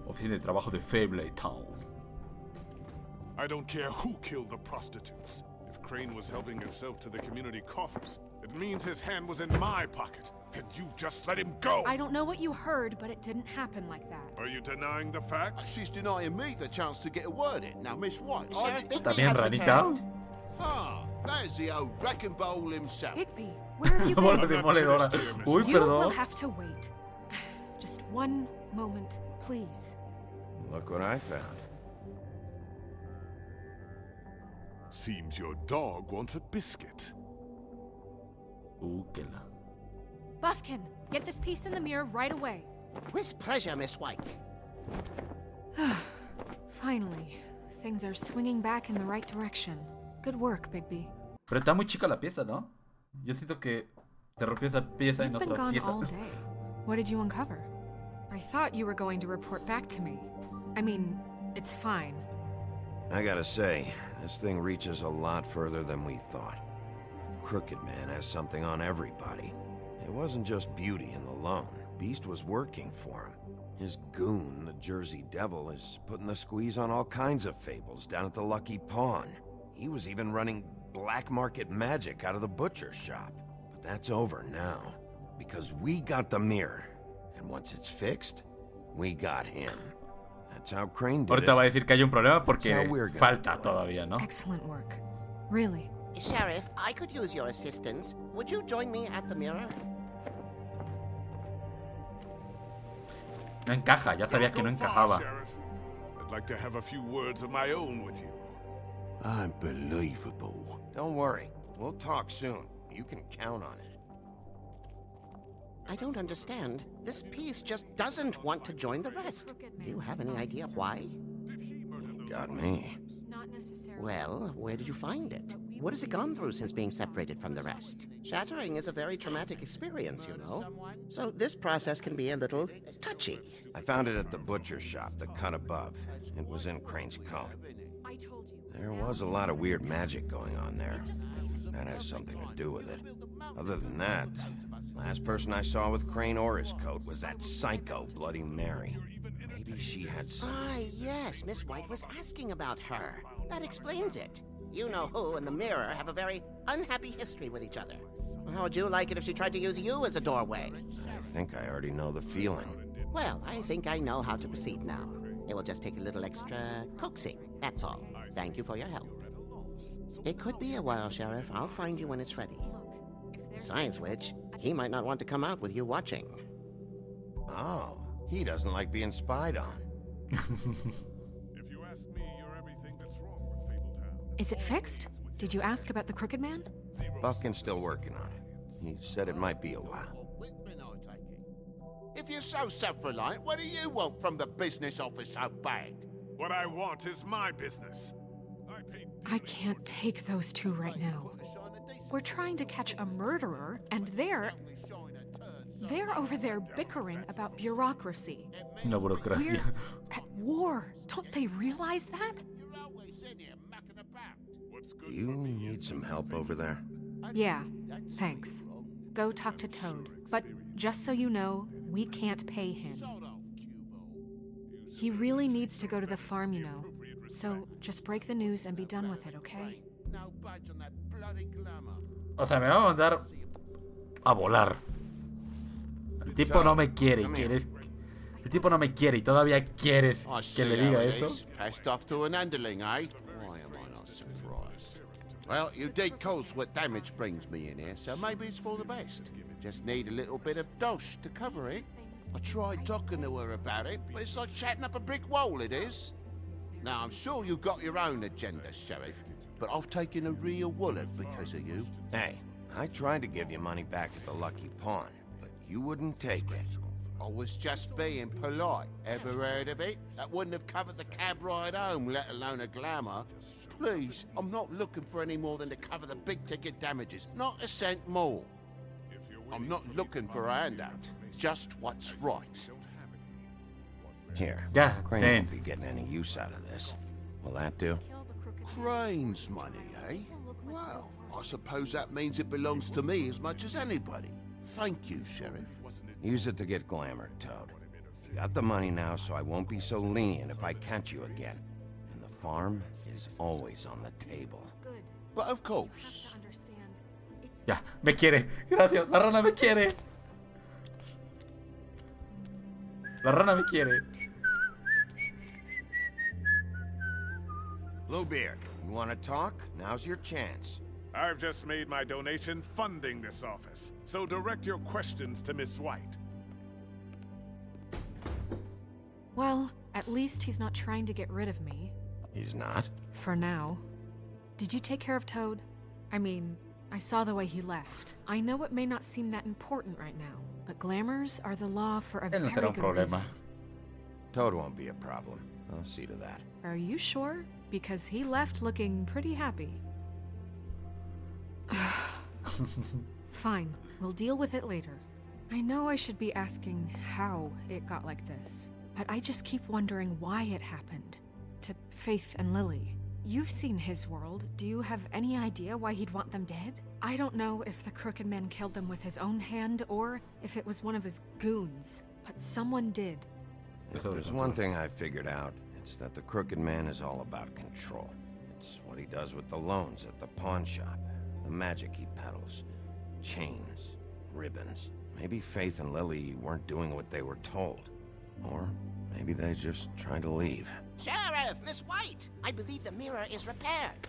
oficina de trabajo de Fable Town. I don't care who killed the prostitutes. If Crane was helping himself to the community coffers, it means his hand was in my pocket, and you just let him go! I don't know what you heard, but it didn't happen like that. Are you denying the facts? She's denying me the chance to get a word in. Now, Miss White, ¿Está bien, ranita? Ah, there's the old wrecking bowl himself. Bigby, where have you Bola been? demoledora. Uy, You will perdón. have to wait. Just one moment, please. Look what I found. Seems your dog wants a biscuit. Que la. Buffkin, get this piece in the mirror right away. With pleasure, Miss White. Finally, things are swinging back in the right direction. Good work, Bigby. Pero está muy chica la pieza, ¿no? Yo siento que te rompió esa pieza en You've been otra gone pieza. all day. What did you uncover? I thought you were going to report back to me. I mean, it's fine. I gotta say, this thing reaches a lot further than we thought. Crooked Man has something on everybody. It wasn't just beauty and the loan. Beast was working for him. His goon, the Jersey Devil, is putting the squeeze on all kinds of fables down at the Lucky Pawn. He was even running black market magic out of the butcher shop. But that's over now, because we got the mirror. And once it's fixed, we got him. That's how Crane did Ahorita it. va a decir que hay un problema porque That's how we're gonna falta do it. todavía, ¿no? Excellent work. Really. Sheriff, I could use your assistance. Would you join me at the mirror? No encaja, ya sabía que no Don't go encajaba. far, Sheriff. I'd like to have a few words of my own with you. Unbelievable. Don't worry, we'll talk soon. You can count on it. I don't understand. This piece just doesn't want to join the rest. Do you have any idea why? Got me. Not necessarily. Well, where did you find it? What has it gone through since being separated from the rest? Shattering is a very traumatic experience, you know. So this process can be a little touchy. I found it at the butcher shop, the cut above. It was in Crane's coat. I told you. There was a lot of weird magic going on there. That has something to do with it. Other than that, last person I saw with Crane or his coat was that psycho Bloody Mary. Maybe she had some... Ah, yes, Miss White was asking about her. That explains it. You know who and the mirror have a very unhappy history with each other. How would you like it if she tried to use you as a doorway? I think I already know the feeling. Well, I think I know how to proceed now. It will just take a little extra coaxing, that's all. Thank you for your help. It could be a while, Sheriff. I'll find you when it's ready. Besides which, he might not want to come out with you watching. Oh, he doesn't like being spied on. If you ask me, you're everything that's wrong with Fabletown. Is it fixed? Did you ask about the Crooked Man? Buffkin's still working on it. He said it might be a while. If you're so self-reliant, what do you want from the business office so bad? What I want is my business. I can't take those two right now. We're trying to catch a murderer, and they're over there bickering about bureaucracy. La burocracia. We're at war. Don't they realize that? Do you need some help over there? Yeah, thanks. Go talk to Toad. But just so you know, we can't pay him. He really needs to go to the farm, you know. So just break the news and be done with it, okay? O sea, me va a mandar a volar. El tipo no me quiere y quieres... El tipo no me quiere y todavía quieres que le diga eso. Passed off to an underling, eh? Why am I not surprised? Well, you did cause what damage brings me in here, so maybe it's for the best. Just need a little bit of dosh to cover it. I tried talking to her about it, but it's like chatting up a brick wall, it is. Now, I'm sure you've got your own agenda, Sheriff, but I've taken a real wallet because of you. Hey, I tried to give you money back at the Lucky Pawn, but you wouldn't take it. I was just being polite. Ever heard of it? That wouldn't have covered the cab ride home, let alone a glamour. Please, I'm not looking for any more than to cover the big-ticket damages. Not a cent more. I'm not looking for a handout. Just what's right. Here, Yeah, Crane ten. won't be getting any use out of this. Will that do? Crane's money, eh? Well, I suppose that means it belongs to me as much as anybody. Thank you, Sheriff. Use it to get glamored, Toad. You got the money now, so I won't be so lenient if I catch you again. And the farm is always on the table. Good. But of You have course. to understand. It's Ya, me quiere. Gracias, la rana me quiere. La rana me quiere. Bluebeard, you want to talk? Now's your chance. I've just made my donation funding this office, so direct your questions to Miss White. Well, at least he's not trying to get rid of me. He's not? For now. Did you take care of Toad? I mean, I saw the way he left. I know it may not seem that important right now, but glamours are the law for a Él no very será un good problema. reason. Toad won't be a problem. I'll see to that. Are you sure? Because he left looking pretty happy. Fine, we'll deal with it later. I know I should be asking how it got like this, but I just keep wondering why it happened. To Faith and Lily. You've seen his world. Do you have any idea why he'd want them dead? I don't know if the Crooked Man killed them with his own hand or if it was one of his goons, but someone did. If there's one thing I figured out, it's that the Crooked Man is all about control. It's what he does with the loans at the pawn shop, the magic he peddles, chains, ribbons. Maybe Faith and Lily weren't doing what they were told. Or maybe they just tried to leave. Sheriff, Miss White, I believe the mirror is repaired.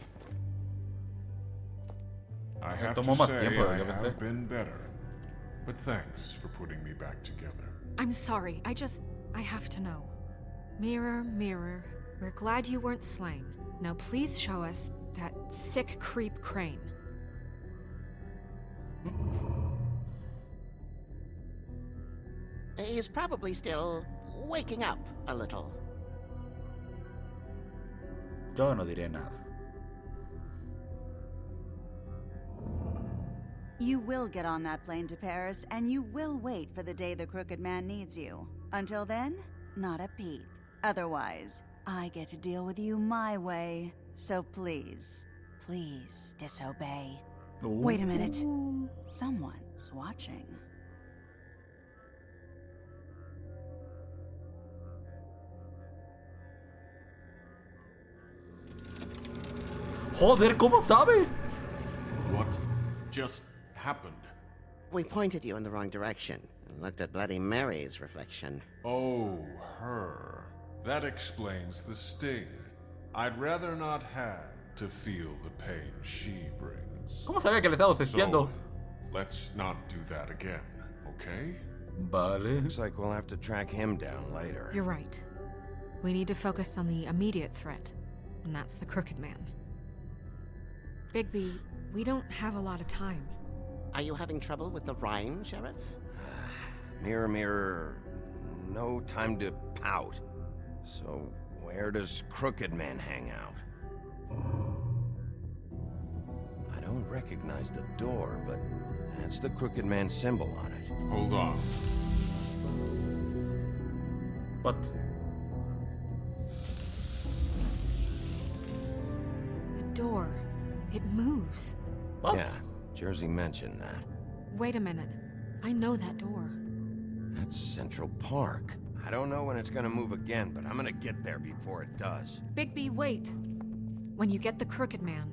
I have tomó to más say tiempo de I lo que pensé. have been better. But thanks for putting me back together. I'm sorry, I have to know. Mirror, mirror, we're glad you weren't slain. Now please show us that sick creep Crane. He's probably still waking up a little. Yo no diré nada. You will get on that plane to Paris, and you will wait for the day the Crooked Man needs you. Until then, not a peep. Otherwise, I get to deal with you my way. So please, please disobey. Wait a minute. Someone's watching. Joder, ¿cómo sabe? What just happened? We pointed you in the wrong direction and looked at Bloody Mary's reflection. Oh, her. That explains the sting. I'd rather not have to feel the pain she brings. ¿Cómo sabía que le estábamos espiando? So, let's not do that again, okay? Vale. Looks like we'll have to track him down later. You're right. We need to focus on the immediate threat, and that's the Crooked Man. Bigby, we don't have a lot of time. Are you having trouble with the rhyme, Sheriff? Mirror, mirror, no time to pout. So, where does Crooked Man hang out? I don't recognize the door, but that's the Crooked Man symbol on it. Hold on. What? The door. It moves. What? Yeah, Jersey mentioned that. Wait a minute. I know that door. That's Central Park. I don't know when it's gonna move again, but I'm gonna get there before it does. Bigby, wait. When you get the Crooked Man,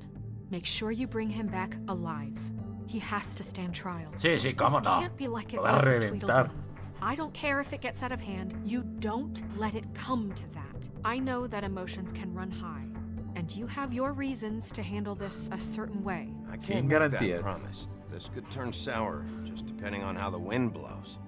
make sure you bring him back alive. He has to stand trial. Sí, sí, cómo This no. can't be like it Lo va a was with reventar. Tweedledum. I don't care if it gets out of hand. You don't let it come to that. I know that emotions can run high, and you have your reasons to handle this a certain way. I Sin can't make that garantías. promise. This could turn sour, just depending on how the wind blows.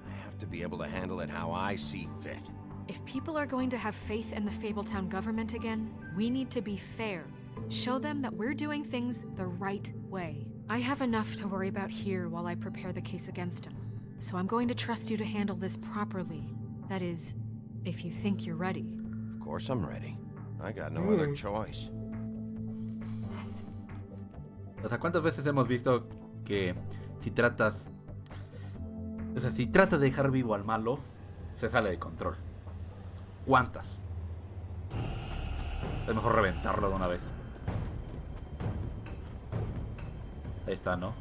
I have to be able to handle it how I see fit. If people are going to have faith in the Fabletown government again, we need to be fair. Show them that we're doing things the right way. I have enough to worry about here while I prepare the case against him. So I'm going to trust you to handle this properly. That is, if you think you're ready. Of course I'm ready. I got no other choice. O sea, ¿cuántas veces hemos visto que si tratas... O sea, si tratas de dejar vivo al malo, se sale de control? ¿Cuántas? Es mejor reventarlo de una vez. Ahí está, ¿no?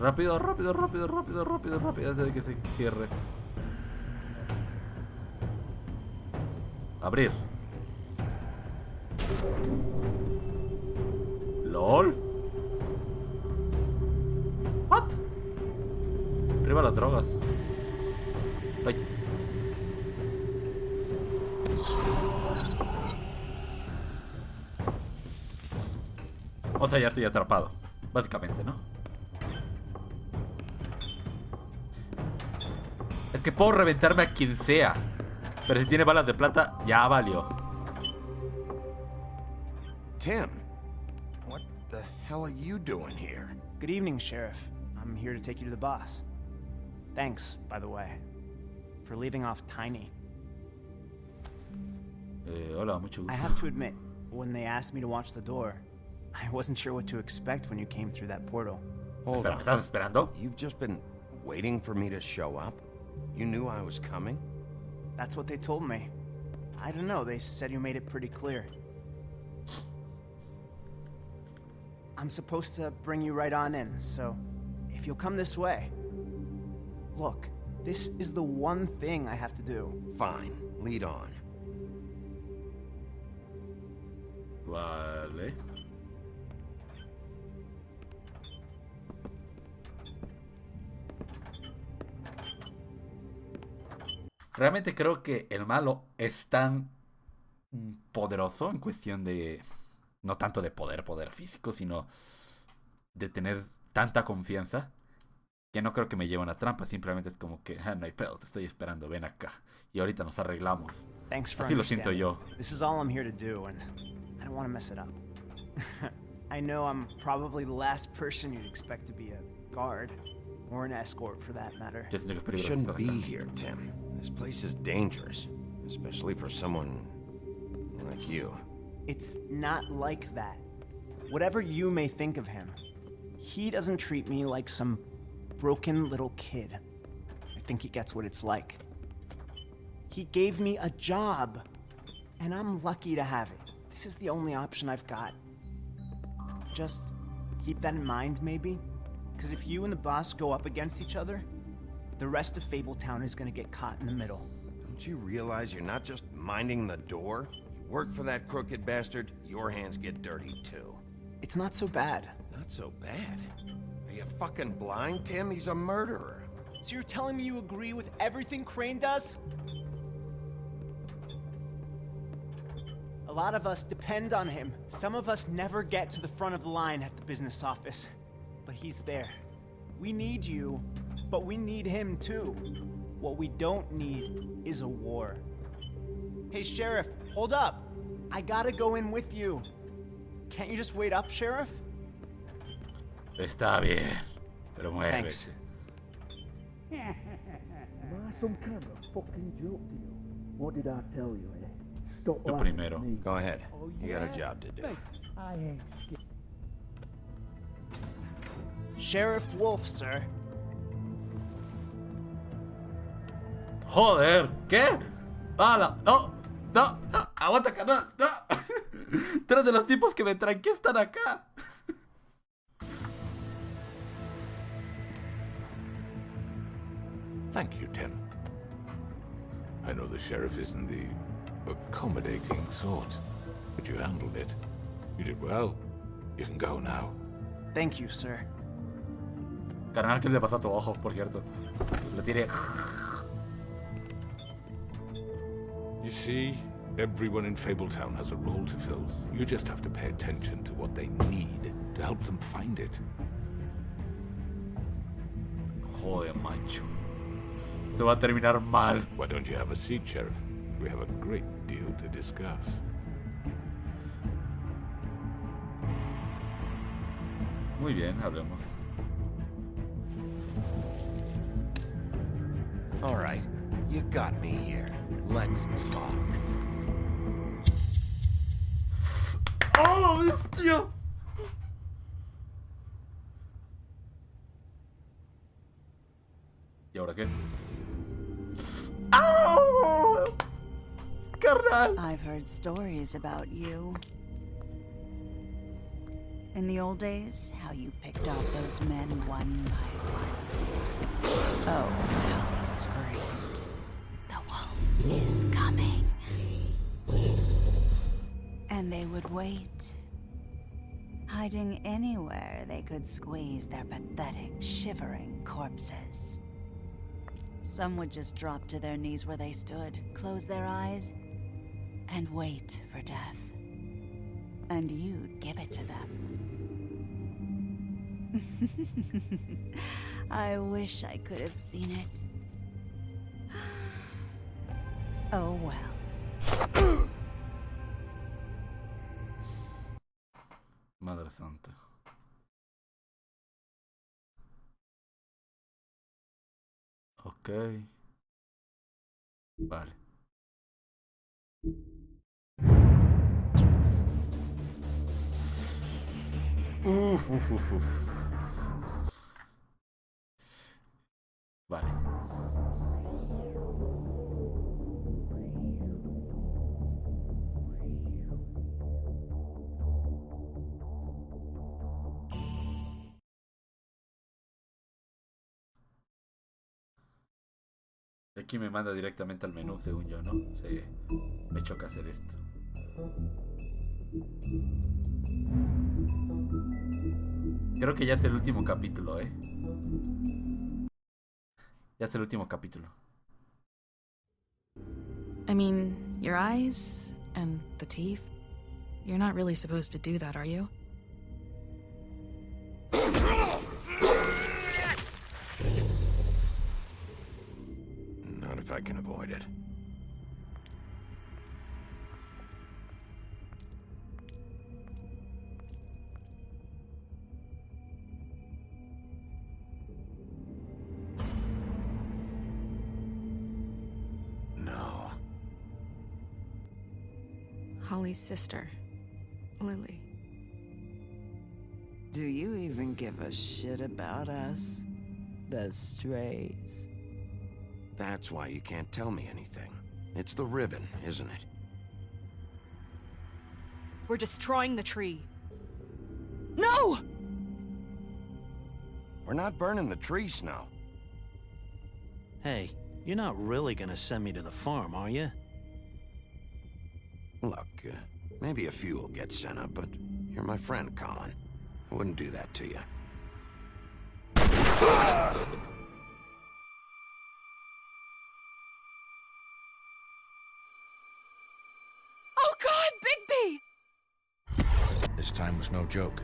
Rápido, rápido, rápido, rápido, rápido, rápido, antes de que se cierre. Abrir. ¿Lol? ¿What? Arriba las drogas. Ay. O sea, ya estoy atrapado. Básicamente, ¿no? Es que puedo reventarme a quien sea. Pero si tiene balas de plata, ya valió. Tim, what the hell are you doing here? Good evening, Sheriff. I'm here to take you to the boss. Thanks, by the way, for leaving off Tiny. Hola, mucho gusto. I have to admit, when they asked me to watch the door, I wasn't sure what to expect when you came through that portal. Hold Espera, on. ¿me estás esperando? You've just been waiting for me to show up? You knew I was coming? That's what they told me. I don't know, they said you made it pretty clear. I'm supposed to bring you right on in, so if you'll come this way. Look, this is the one thing I have to do. Fine, lead on. Vale. Realmente creo que el malo es tan poderoso en cuestión de... No tanto de poder físico, sino de tener tanta confianza que no creo que me lleve a una trampa. Simplemente es como que, no hay pedo, te estoy esperando, ven acá. Y ahorita nos arreglamos. Thanks for Así lo siento yo. This is all I'm here to do, and I don't want to mess it up. I know I'm probably the last person you'd expect to be a guard, or an escort for that matter. Yo siento que es You peligroso shouldn't estar be acá. here, Tim. This place is dangerous, especially for someone like you. It's not like that. Whatever you may think of him, he doesn't treat me like some broken little kid. I think he gets what it's like. He gave me a job, and I'm lucky to have it. This is the only option I've got. Just keep that in mind, maybe? Because if you and the boss go up against each other, the rest of Fabletown is gonna get caught in the middle. Don't you realize you're not just minding the door? You work for that crooked bastard, your hands get dirty too. It's not so bad. Not so bad. Are you fucking blind, Tim? He's a murderer. So you're telling me you agree with everything Crane does? A lot of us depend on him. Some of us never get to the front of the line at the business office. But he's there. We need you, but we need him too. What we don't need is a war. Hey, Sheriff, hold up. I gotta go in with you. Can't you just wait up, Sheriff? Está bien, pero muévete. Thanks. Am I some kind of fucking joke to you? What did I tell you, eh? Stop Yo lying primero. to me. Go ahead. You got a job to do. I ain't scared. Sheriff Wolf, sir. Joder, ¿qué? ¡Hala! ¡No! ¡No! ¡No! ¡Aguanta, canal! ¡No! Tres de los tipos que me traen, ¿qué están acá? Thank you, Tim. I know the sheriff isn't the accommodating sort, but you handled it. You did well. You can go now. Thank you, sir. Carnal, ¿qué le pasó a tu ojo, por cierto? Lo tiré. You see, everyone in Fabletown has a role to fill. You just have to pay attention to what they need to help them find it. Joder, macho. Esto va a terminar mal. Why don't you have a seat, Sheriff? We have a great deal to discuss. Muy bien, hablemos. All right. You got me here. Let's talk. ¡Oh, bestia! ¿Y ahora qué? ¡Au! ¡Carnal! I've heard stories about you. In the old days, how you picked off those men one by one. Oh, how they screamed. The wolf is coming. they would wait, hiding anywhere they could squeeze their pathetic, shivering corpses. Some would just drop to their knees where they stood, close their eyes, and wait for death. And you'd give it to them. I wish I could have seen it. Oh well. Madre santa. Ok. Vale. Uf. Vale. Aquí me manda directamente al menú, según yo, ¿no? Sí, me choca hacer esto. Creo que ya es el último capítulo, ¿eh? Ya es el último capítulo. I mean, your eyes and the teeth. You're not really supposed to do that, are you? Not if I can avoid it. No. Holly's sister, Lily. Do you even give a shit about us? The strays? That's why you can't tell me anything. It's the ribbon, isn't it? We're destroying the tree. No! We're not burning the tree, Snow. Hey, you're not really gonna send me to the farm, are you? Look, maybe a few will get sent up, but you're my friend, Colin. I wouldn't do that to you. Oh God, Bigby! This time was no joke.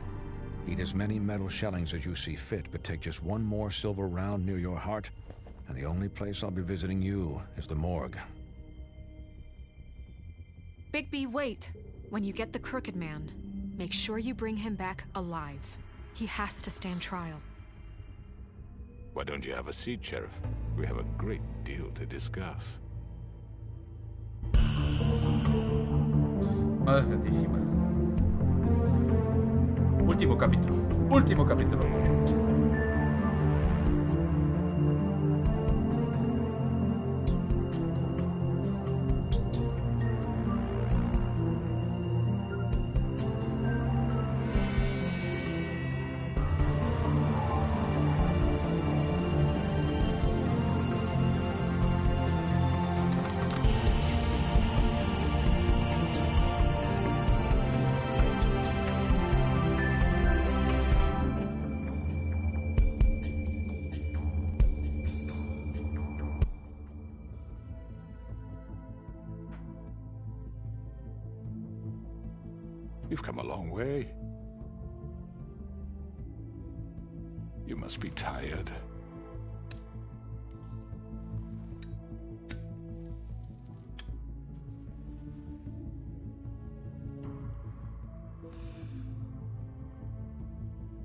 Eat as many metal shellings as you see fit, but take just one more silver round near your heart, and the only place I'll be visiting you is the morgue. Bigby, wait. When you get the Crooked Man, make sure you bring him back alive. He has to stand trial. Why don't you have a seat, Sheriff? We have a great deal to discuss. Madre santísima. Último capítulo. Último capítulo. You've come a long way. You must be tired.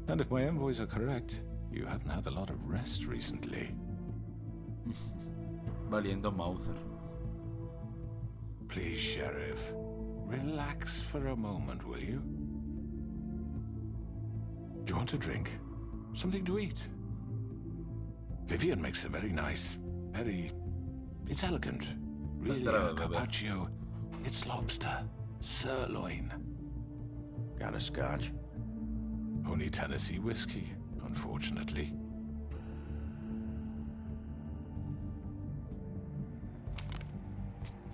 And if my envoys are correct, you haven't had a lot of rest recently. Valiendo Mauser. Please, Sheriff. Relax for a moment, will you? Do you want a drink? Something to eat? Vivian makes a very nice, it's elegant. Really a carpaccio. It's lobster. Sirloin. Got a scotch? Only Tennessee whiskey, unfortunately.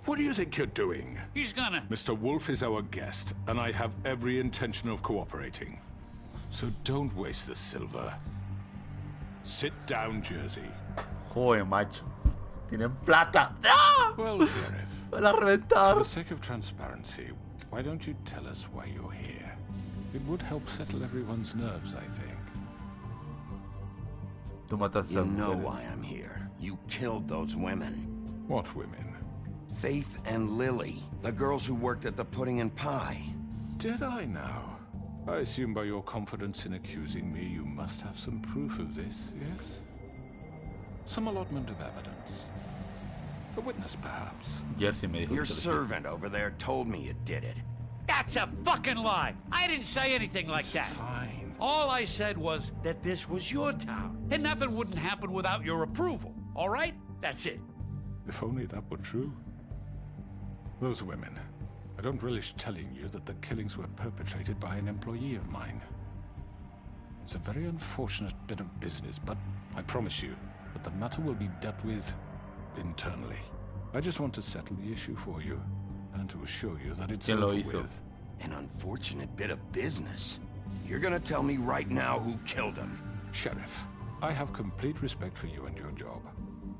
What do you think you're doing? He's gonna... Mr. Wolf is our guest, and I have every intention of cooperating. So don't waste the silver. Sit down, Jersey. Joder, macho. Tienen plata. ¡Ah! Well, Sheriff, Van a reventar. for the sake of transparency, why don't you tell us why you're here? It would help settle everyone's nerves, I think. Tú mataste a You know mujeres. why I'm here. You killed those women. What women? Faith and Lily, the girls who worked at the Pudding and Pie. Did I now? I assume by your confidence in accusing me, you must have some proof of this, yes? Some allotment of evidence. A witness, perhaps. Jersey me dijo Your que te lo servant over there told me you did it. That's a fucking lie. I didn't say anything like that. Fine. All I said was that this was your town, and nothing wouldn't happen without your approval. All right? That's it. If only that were true. Those women. I don't relish telling you that the killings were perpetrated by an employee of mine. It's a very unfortunate bit of business, but I promise you that the matter will be dealt with internally. I just want to settle the issue for you, and to assure you that it's ¿Quién lo over hizo? with. An unfortunate bit of business. You're gonna tell me right now who killed him. Sheriff, I have complete respect for you and your job.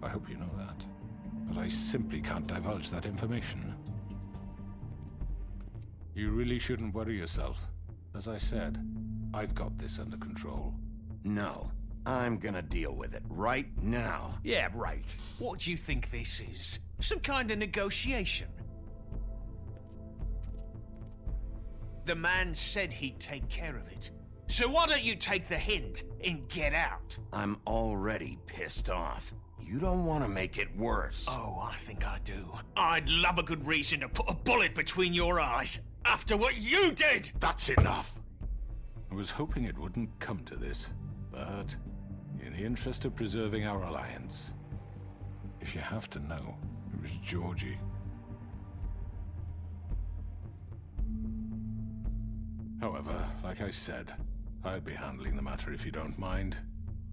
I hope you know that. But I simply can't divulge that information. You really shouldn't worry yourself. As I said, I've got this under control. No, I'm gonna deal with it right now. Yeah, right. What do you think this is? Some kind of negotiation? The man said he'd take care of it. So why don't you take the hint and get out? I'm already pissed off. You don't want to make it worse. Oh, I think I do. I'd love a good reason to put a bullet between your eyes after what you did! That's enough! I was hoping it wouldn't come to this, but in the interest of preserving our alliance, if you have to know, it was Georgie. However, like I said, I'll be handling the matter if you don't mind.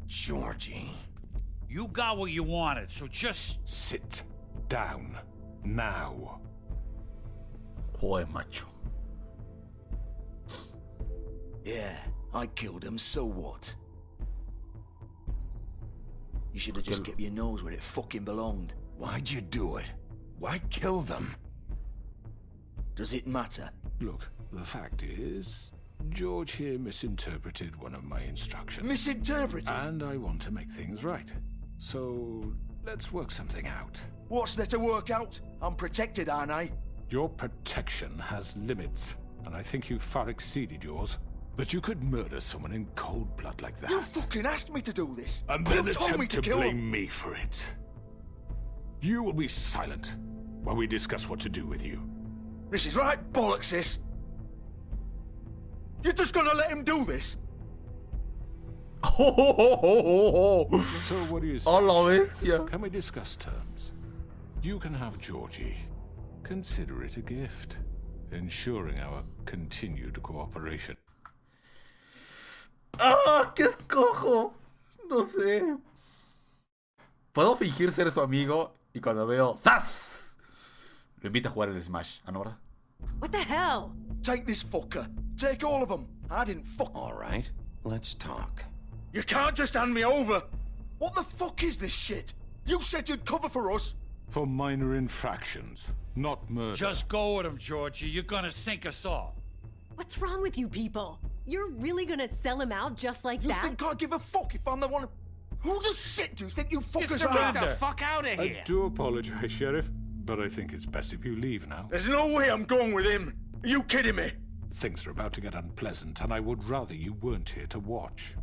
Georgie. You got what you wanted, so just... Sit down. Now. Joder, macho. Yeah, I killed him, so what? You should have just kept your nose where it fucking belonged. Why'd you do it? Why kill them? Does it matter? Look, the fact is, George here misinterpreted one of my instructions. Misinterpreted? And I want to make things right. So, let's work something out. What's there to work out? I'm protected, aren't I? Your protection has limits, and I think you've far exceeded yours. That you could murder someone in cold blood like that. You fucking asked me to do this! And then you told me attempt to to kill blame him. me for it. You will be silent while we discuss what to do with you. This is right bollocks, this! You're just gonna let him do this? So what do you say? Hola, bestia. Can we discuss terms? You can have Georgie. Consider it a gift, ensuring our continued cooperation. ¡Ah! ¿Qué escojo? No sé. Puedo fingir ser su amigo y cuando veo ¡zas! Lo invito a jugar el Smash. ¿Ah, no, verdad? What the hell? Take this fucker. Take all of them. I didn't fuck. All right, let's talk. You can't just hand me over. What the fuck is this shit? You said you'd cover for us. For minor infractions, not murder. Just go with him, Georgie. You're gonna sink us all. What's wrong with you people? You're really gonna sell him out just like You that? think I give a fuck if I'm the one? Who the shit do you think you fuckers Get are? the fuck out of here! I do apologize, Sheriff, but I think it's best if you leave now. There's no way I'm going with him. Are you kidding me? Things are about to get unpleasant, and I would rather you weren't here to watch.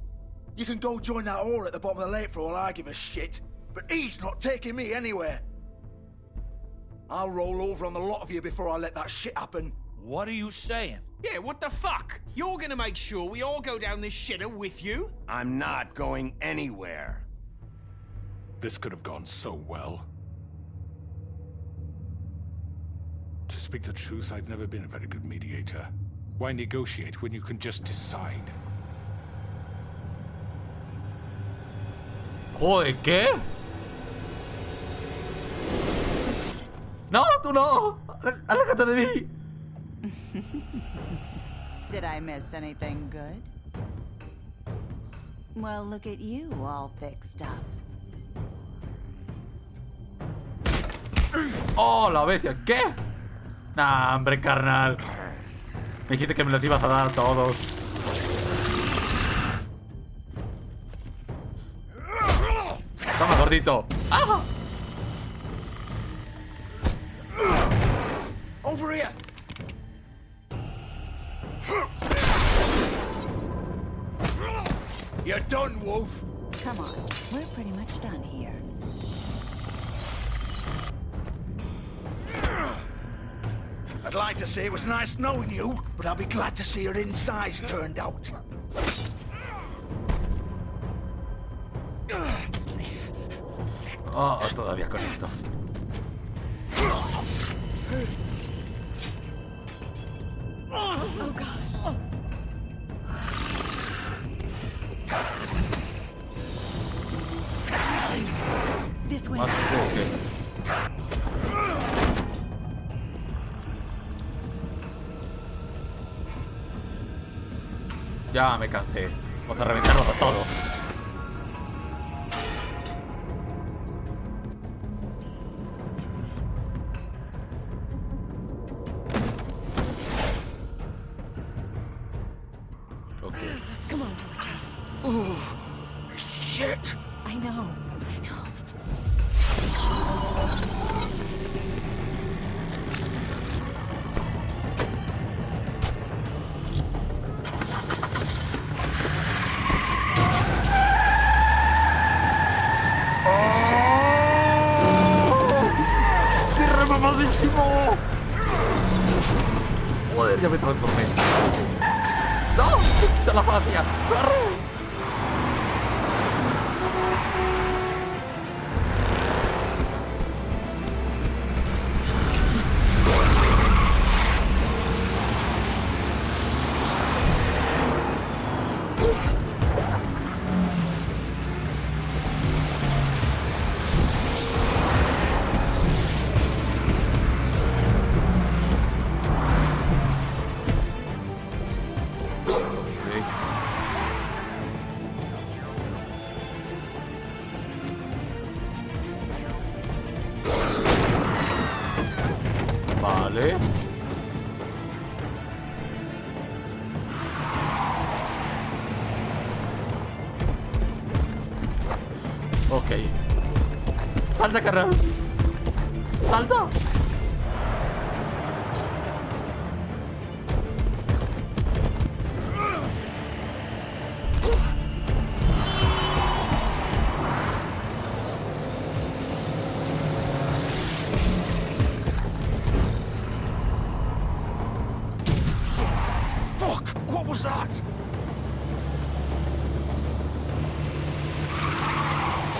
You can go join that whore at the bottom of the lake for all I give a shit. But he's not taking me anywhere. I'll roll over on the lot of you before I let that shit happen. What are you saying? Yeah, what the fuck? You're gonna make sure we all go down this shitter with you? I'm not going anywhere. This could have gone so well. To speak the truth, I've never been a very good mediator. Why negotiate when you can just decide? Joder, ¿qué? ¡No, tú no! ¡Aléjate de mí! Did I miss anything good? Well, look at you, all fixed up. ¡Oh, la bestia! ¿Qué? Nah, hombre, carnal. Me dijiste que me los ibas a dar a todos. Toma, gordito. ¡Ah! Over here! You're done, Wolf. Come on, we're pretty much done here. I'd like to say it was nice knowing you, but I'll be glad to see your insides turned out. Oh, todavía con esto. Oh, God. Oh. This way. Ya me cansé. Vamos a reventarlos a todos. Okay. Come on, Georgie. Oh, shit! I know. Joder, ya me transformé. ¡No! ¡Quita la fascia! ¡Corre! Vale. Ok. Salta, carnal. Salta. Fuck! What was that?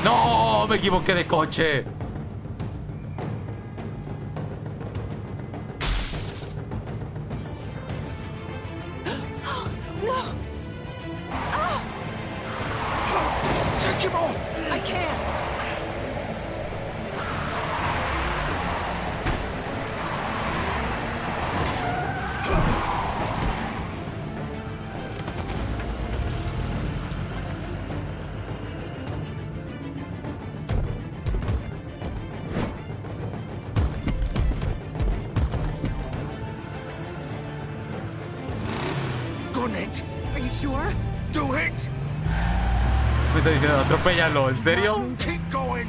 No, me equivoqué de coche. No! Take him off! I can't! Gun it! Are you sure? Do it! Me está diciendo, atropéllalo, ¿en serio? Keep going!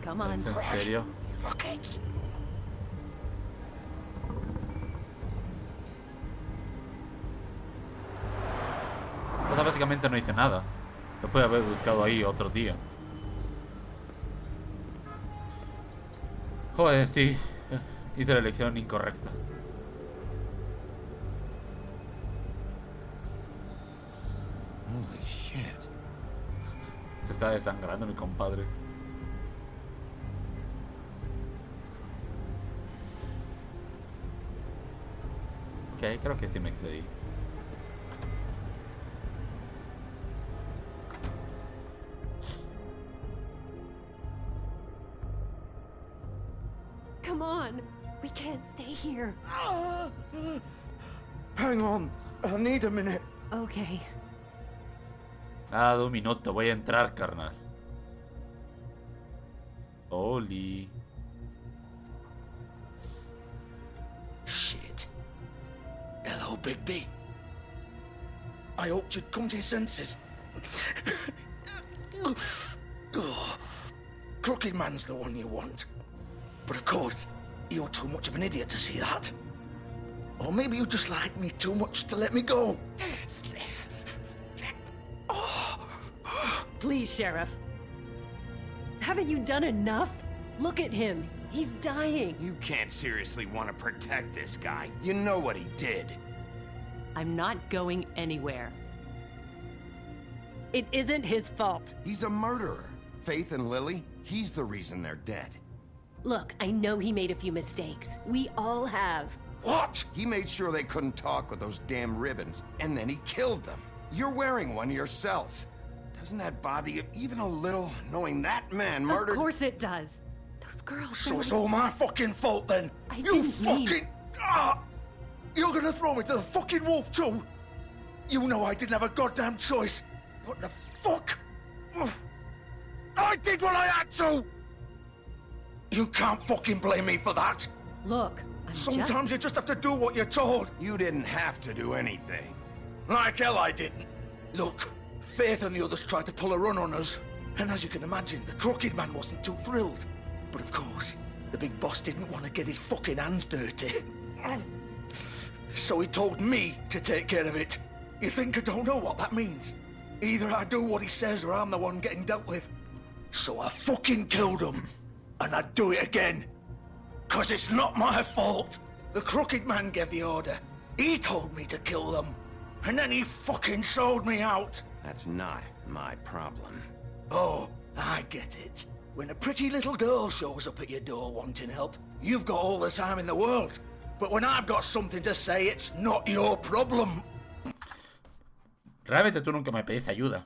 Come on. ¿En serio? Fuck it! O sea, prácticamente no hice nada. Lo puede haber buscado ahí otro día. Joder, sí. Hice la elección incorrecta. Holy shit. Se está desangrando mi compadre. Ok, creo que sí me excedí. Come on. We can't stay here. Hang on. I need a minute. Okay. Ah, 2 minutos. Voy a entrar, carnal. Oli. Shit. Hello, Bigby. I hoped you'd come to your senses. Crooked Man's the one you want. But of course, you're too much of an idiot to see that. Or maybe you just like me too much to let me go. Please, Sheriff. Haven't you done enough? Look at him. He's dying. You can't seriously want to protect this guy. You know what he did. I'm not going anywhere. It isn't his fault. He's a murderer. Faith and Lily, he's the reason they're dead. Look, I know he made a few mistakes. We all have. What? He made sure they couldn't talk with those damn ribbons, and then he killed them. You're wearing one yourself. Doesn't that bother you even a little, knowing that man murdered— Of course it does. Those girls— So it's all my fucking fault then? You fucking— You're gonna throw me to the fucking wolf too? You know I didn't have a goddamn choice. What the fuck? I did what I had to! You can't fucking blame me for that. Look, sometimes you just have to do what you're told. You didn't have to do anything. Like hell I didn't. Look, Faith and the others tried to pull a run on us. And as you can imagine, the Crooked Man wasn't too thrilled. But of course, the big boss didn't want to get his fucking hands dirty. So he told me to take care of it. You think I don't know what that means? Either I do what he says or I'm the one getting dealt with. So I fucking killed him. And I'd do it again. 'Cause it's not my fault. The Crooked Man gave the order. He told me to kill them. And then he fucking sold me out. That's not my problem. Oh, I get it. When a pretty little girl shows up at your door wanting help, you've got all the time in the world. But when I've got something to say, it's not your problem. Realmente tú nunca me pediste ayuda.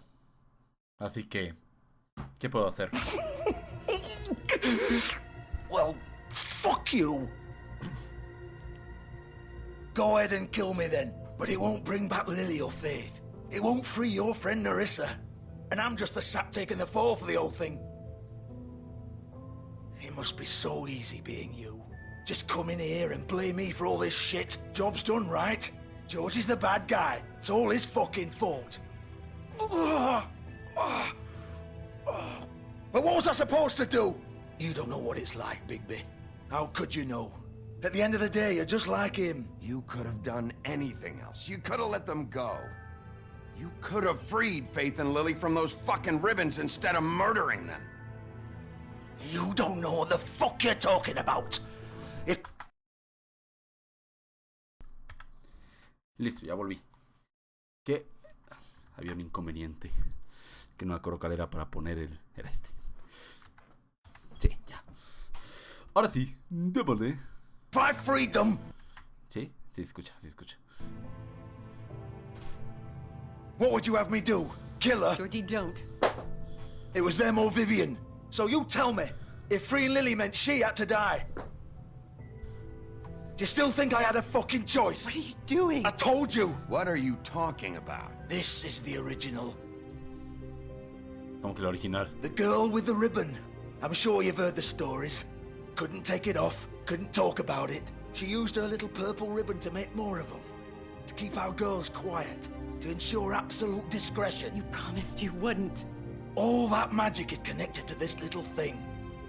Así que, ¿qué puedo hacer? Well, fuck you. Go ahead and kill me then, but it won't bring back Lily or Faith. It won't free your friend Nerissa. And I'm just the sap taking the fall for the whole thing. It must be so easy being you. Just come in here and blame me for all this shit. Job's done, right? George is the bad guy. It's all his fucking fault. But what was I supposed to do? You don't know what it's like, Bigby. How could you know? At the end of the day, you're just like him. You could have done anything else. You could have let them go. You could have freed Faith and Lily from those fucking ribbons instead of murdering them. You don't know what the fuck you're talking about. Listo, ya volví. Que había un inconveniente. Que no me acuerdo cuál era para poner el... Era este. Sí, ya. Ahora sí, démosle. I freed them. Sí, sí escucha, sí escucha. What would you have me do? Kill her? Georgie, don't. It was them or Vivian. So you tell me, if freeing Lily meant she had to die, do you still think I had a fucking choice? What are you doing? I told you. What are you talking about? This is the original. Como que la original. The girl with the ribbon. I'm sure you've heard the stories. Couldn't take it off, couldn't talk about it. She used her little purple ribbon to make more of them. To keep our girls quiet. To ensure absolute discretion. You promised you wouldn't. All that magic is connected to this little thing.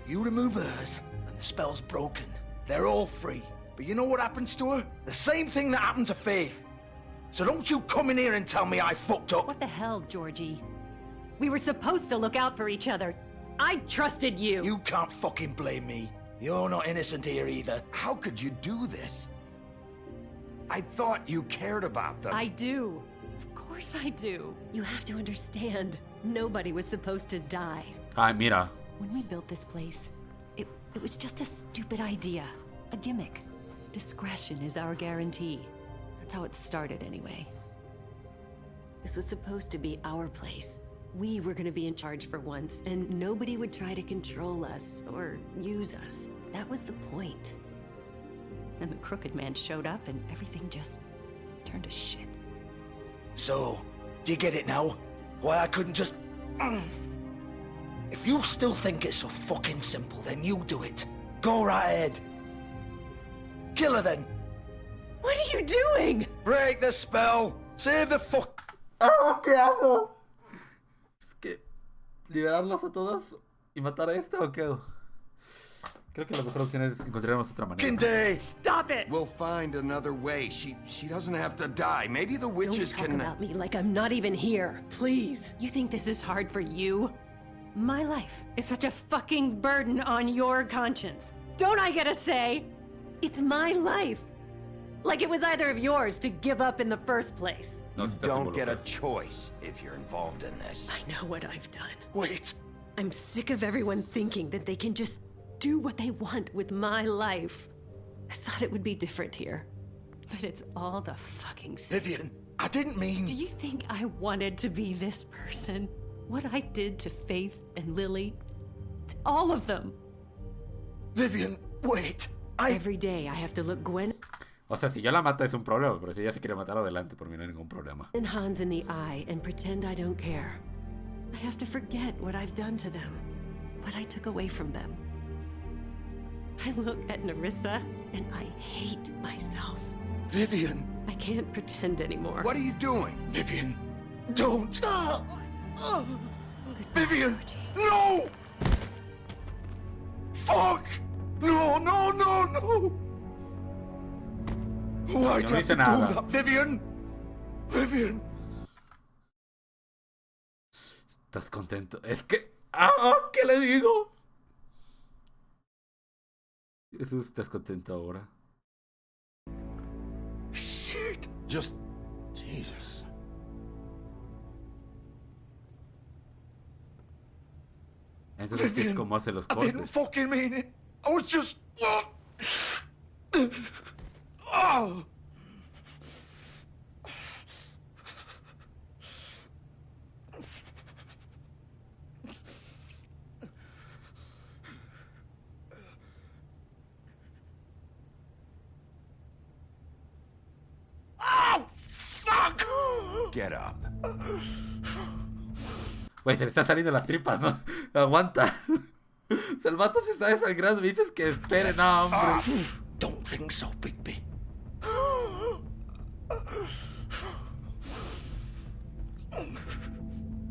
You remove hers, and the spell's broken. They're all free. But you know what happens to her? The same thing that happened to Faith. So don't you come in here and tell me I fucked up. What the hell, Georgie? We were supposed to look out for each other. I trusted you. You can't fucking blame me. You're not innocent here either. How could you do this? I thought you cared about them. I do. Of course I do. You have to understand. Nobody was supposed to die. Ay, mira. When we built this place, it was just a stupid idea. A gimmick. Discretion is our guarantee. That's how it started, anyway. This was supposed to be our place. We were gonna be in charge for once, and nobody would try to control us or use us. That was the point. Then the crooked man showed up, and everything just turned to shit. So, do you get it now? Why I couldn't just... If you still think it's so fucking simple, then you do it. Go right ahead. Kill her then. What are you doing? Break the spell. Save the fuck... ¿Qué hago? Es que... ¿liberarlos a todos y matar a esta o qué hago? Creo que la mejor opción es encontraremos otra manera. Kinde! Stop it! We'll find another way. She doesn't have to die. Maybe the witches Don't talk can... about me like I'm not even here. Please. You think this is hard for you? My life is such a fucking burden on your conscience. Don't I get a say? It's my life. Like it was either of yours to give up in the first place. You don't get a choice if you're involved in this. I know what I've done. Wait. I'm sick of everyone thinking that they can just do what they want with my life. I thought it would be different here. But it's all the fucking same. Vivian, I didn't mean... Do you think I wanted to be this person? What I did to Faith and Lily? To all of them. Vivian, wait. Every day I have to look Gwen O sea, si yo la mato es un problema, pero si ella se quiere matar adelante, por mí no hay ningún problema. and Hans in the eye and pretend I don't care. I have to forget what I've done to them, what I took away from them. I look at Nerissa and I hate myself. Vivian. I can't pretend anymore. What are you doing? Vivian, don't. Vivian, no! Fuck! No, no, no, no! Why'd you have to do that, Vivian? Vivian. ¿Estás contento? Es que... ¿Qué le digo? Jesús, ¿estás contento ahora? Shit. Just... Jesus. Entonces, ¿qué es como hace los I cortes? didn't fucking mean it. I was just... Oh. Oh, fuck! Get up. Güey, se le están saliendo las tripas, ¿no? Aguanta. O sea, el vato se está desangrando. Me dices que espere, no, hombre. Don't think so, Bigby.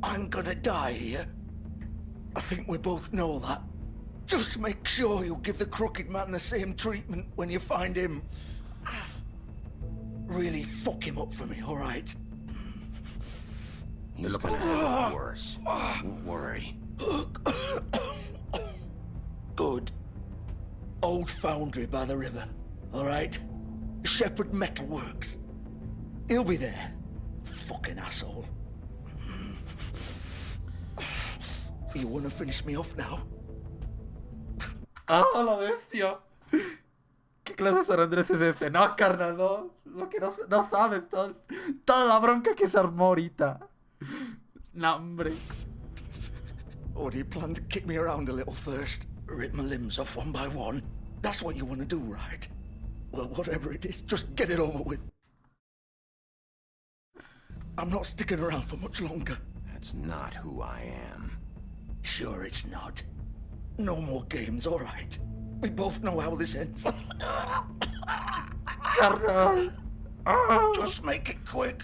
I'm gonna die here. I think we both know that. Just make sure you give the crooked man the same treatment when you find him. Really fuck him up for me, all right? He's gonna have it worse. Don't worry. Good. Old foundry by the river, all right? Shepherd Metalworks. He'll be there. Fucking asshole. You wanna finish me off now? ¡Ah, la bestia! ¿Qué clase de San Andrés es este? No, carnal, no. Lo que no sabes, toda la bronca que se armó ahorita. No, hombre. Or do you plan to kick me around a little first? Rip my limbs off one by one? That's what you want to do, right? Well, whatever it is, just get it over with. I'm not sticking around for much longer. That's not who I am. Sure it's not. No more games, all right? We both know how this ends. Just make it quick.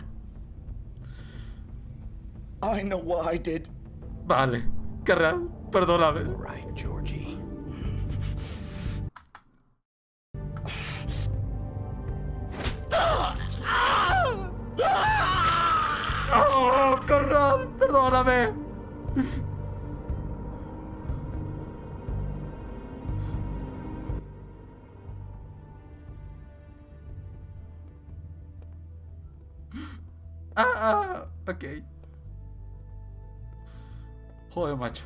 I know what I did. Vale, carnal, perdóname. All right, Georgie. ¡Oh, carnal! ¡Perdóname! Ok. Joder, macho.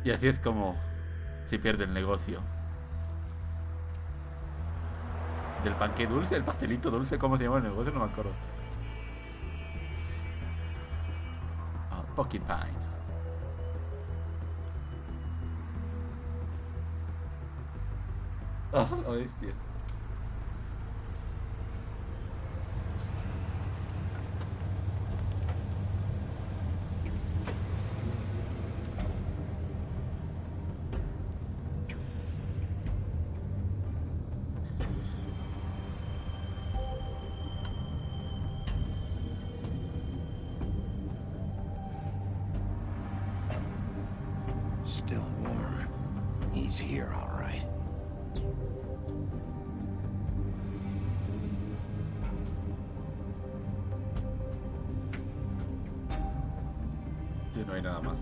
Y así es como se pierde el negocio. Del panque dulce, el pastelito dulce, ¿cómo se llama el negocio? No me acuerdo. Pumpkin pie. La bestia. Still warm. He's here, all right. Sí, no hay nada más.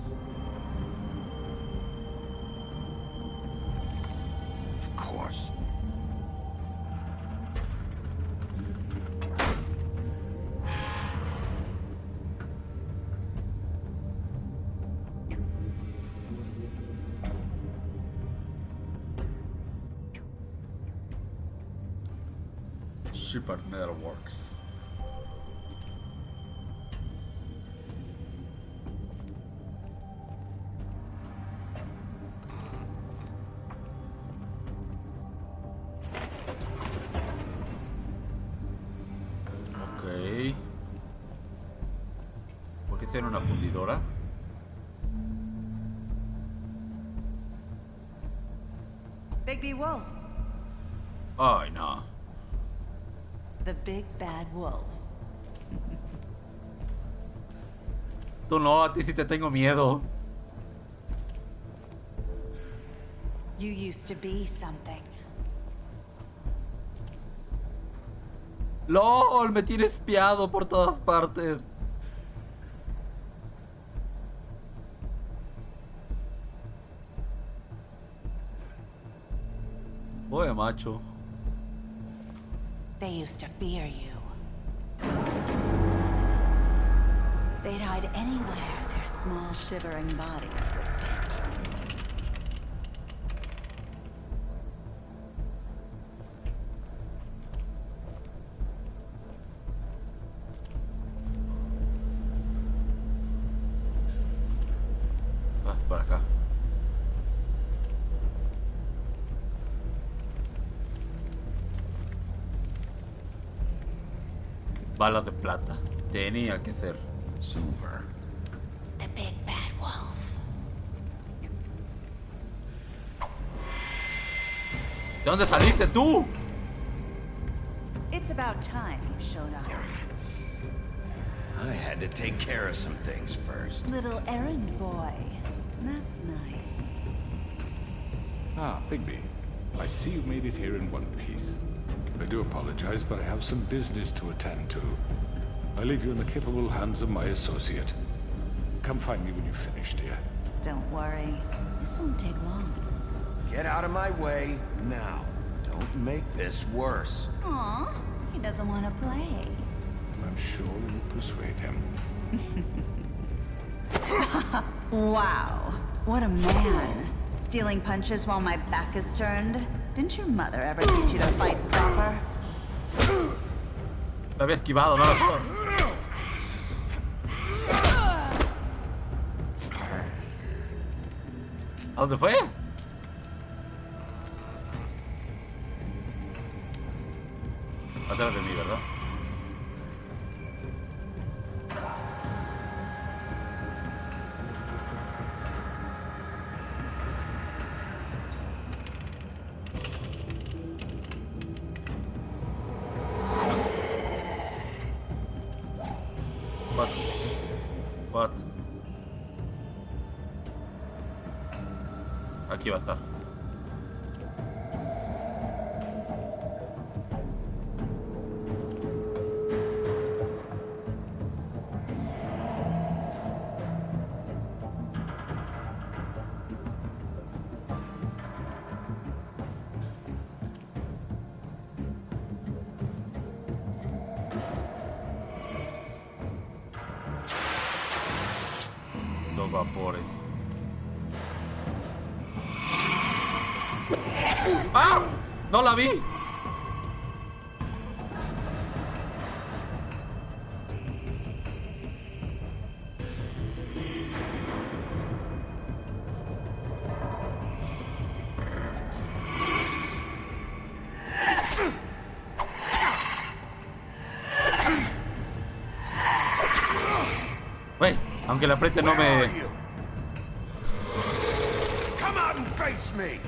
Of course. Super Metal Works. Ok. ¿Por qué ser una fundidora? Bigby Wolf. Ay, no. The big bad wolf. Tú no, a ti sí te tengo miedo. You used to be something. LOL, me tiene espiado por todas partes. Oye, macho. They used to fear you. They'd hide anywhere their small shivering bodies would fit. Por acá. Balas de plata. Tenía que ser. Silver. The big bad wolf. ¿De dónde saliste tú? It's about time you showed up. I had to take care of some things first. Little errand boy. That's nice. Ah, Bigby. I see you made it here in one piece. I do apologize, but I have some business to attend to. I leave you in the capable hands of my associate. Come find me when you've finished, dear. Don't worry. This won't take long. Get out of my way now. Don't make this worse. Aw, he doesn't want to play. I'm sure you'll persuade him. Wow, what a man. Stealing punches while my back is turned? Didn't your mother ever teach you to fight proper? La había esquivado, ¿no? ¿A dónde fue? Atrás de mí, ¿verdad? What? Aquí va a estar. Los vapores. ¡Ah! ¡No la vi! Wey, aunque le apriete no me... Come out and face me.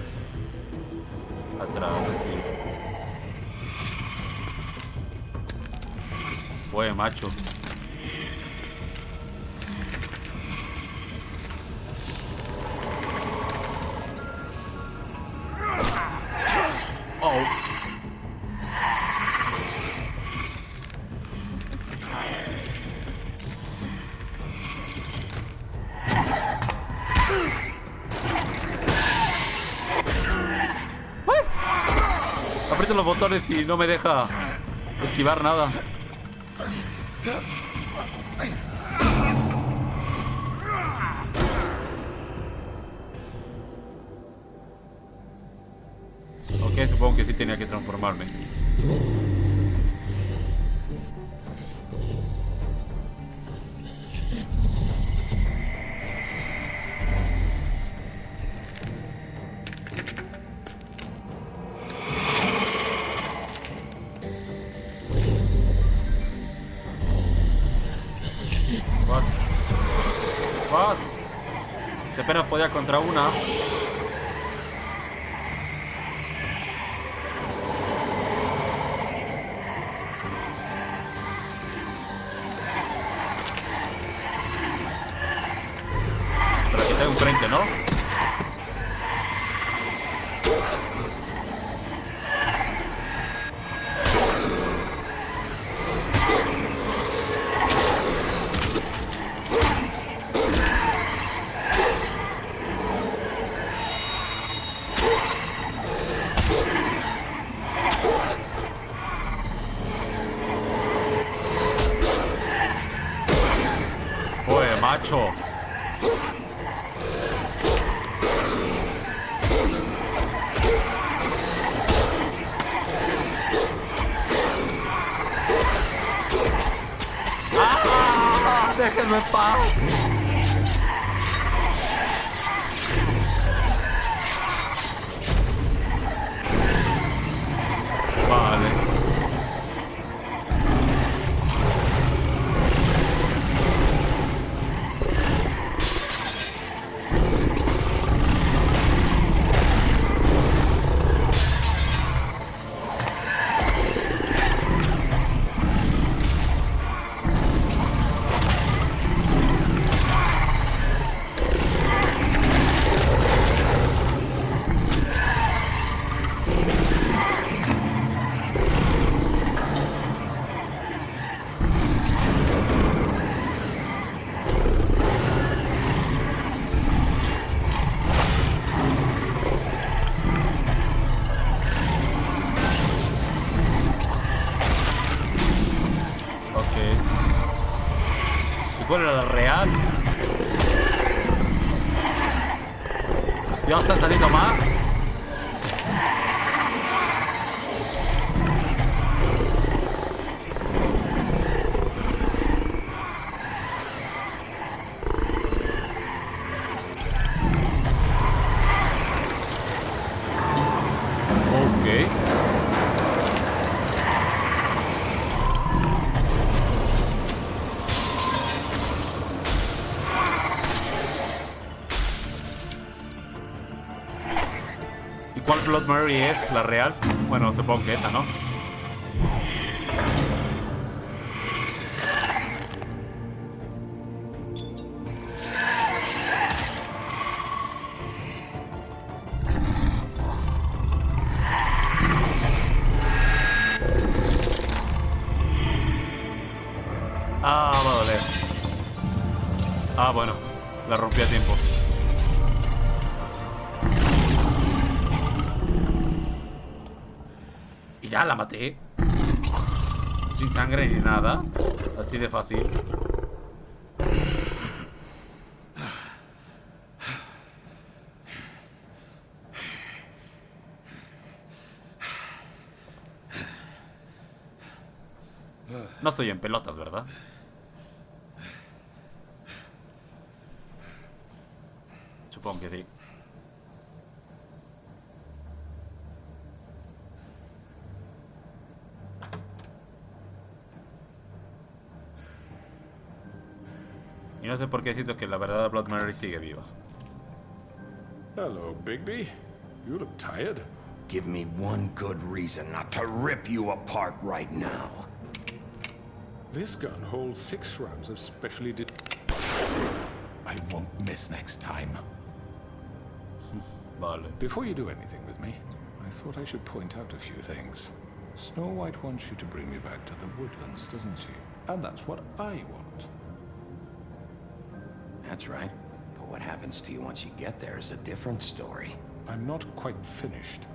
Atrás aquí. Wey, macho. Oh. Aprieto los botones y no me deja esquivar nada. Ok, supongo que sí tenía que transformarme. What? Que apenas podía contra una. Pero aquí tengo un frente, ¿no? Macho. ¡Ah! ¡Déjenme en paz! Vale. ¿Cuál era la real? Ya están saliendo más. ¿Cuál Blood Mary es? ¿La real? Bueno, supongo que esta, ¿no? Ah, va a doler. Ah, bueno. La rompí a tiempo. Y ya la maté. Sin sangre ni nada. Así de fácil. No estoy en pelotas, ¿verdad? Supongo que sí. Y no sé por qué siento que la verdad Blood Mary sigue viva. Hello, Bigby. You look tired. Give me one good reason not to rip you apart right now. This gun holds 6 rounds of specially I won't miss next time. Vale. Before you do anything with me, I thought I should point out a few things. Snow White wants you to bring me back to the woodlands, doesn't she? And that's what I want. That's right. But what happens to you once you get there is a different story. I'm not quite finished.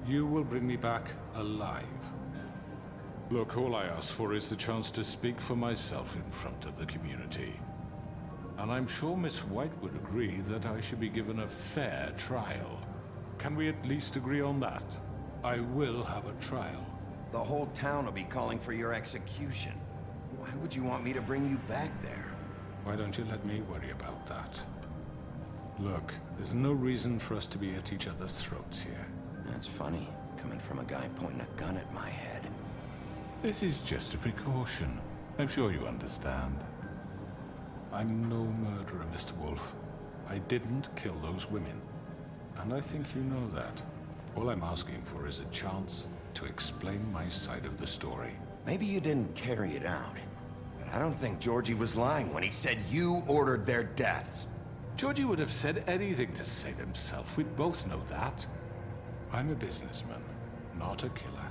You will bring me back alive. Look, all I ask for is the chance to speak for myself in front of the community. And I'm sure Miss White would agree that I should be given a fair trial. Can we at least agree on that? I will have a trial. The whole town will be calling for your execution. Why would you want me to bring you back there? Why don't you let me worry about that? Look, there's no reason for us to be at each other's throats here. That's funny, coming from a guy pointing a gun at my head. This is just a precaution. I'm sure you understand. I'm no murderer, Mr. Wolf. I didn't kill those women. And I think you know that. All I'm asking for is a chance to explain my side of the story. Maybe you didn't carry it out. But I don't think Georgie was lying when he said you ordered their deaths. Georgie would have said anything to save himself. We both know that. I'm a businessman, not a killer.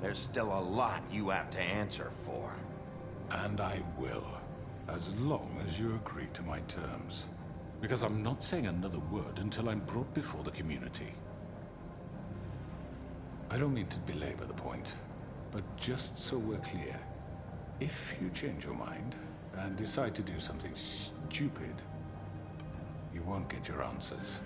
There's still a lot you have to answer for. And I will, as long as you agree to my terms. Because I'm not saying another word until I'm brought before the community. I don't mean to belabor the point, but just so we're clear, if you change your mind and decide to do something stupid, you won't get your answers.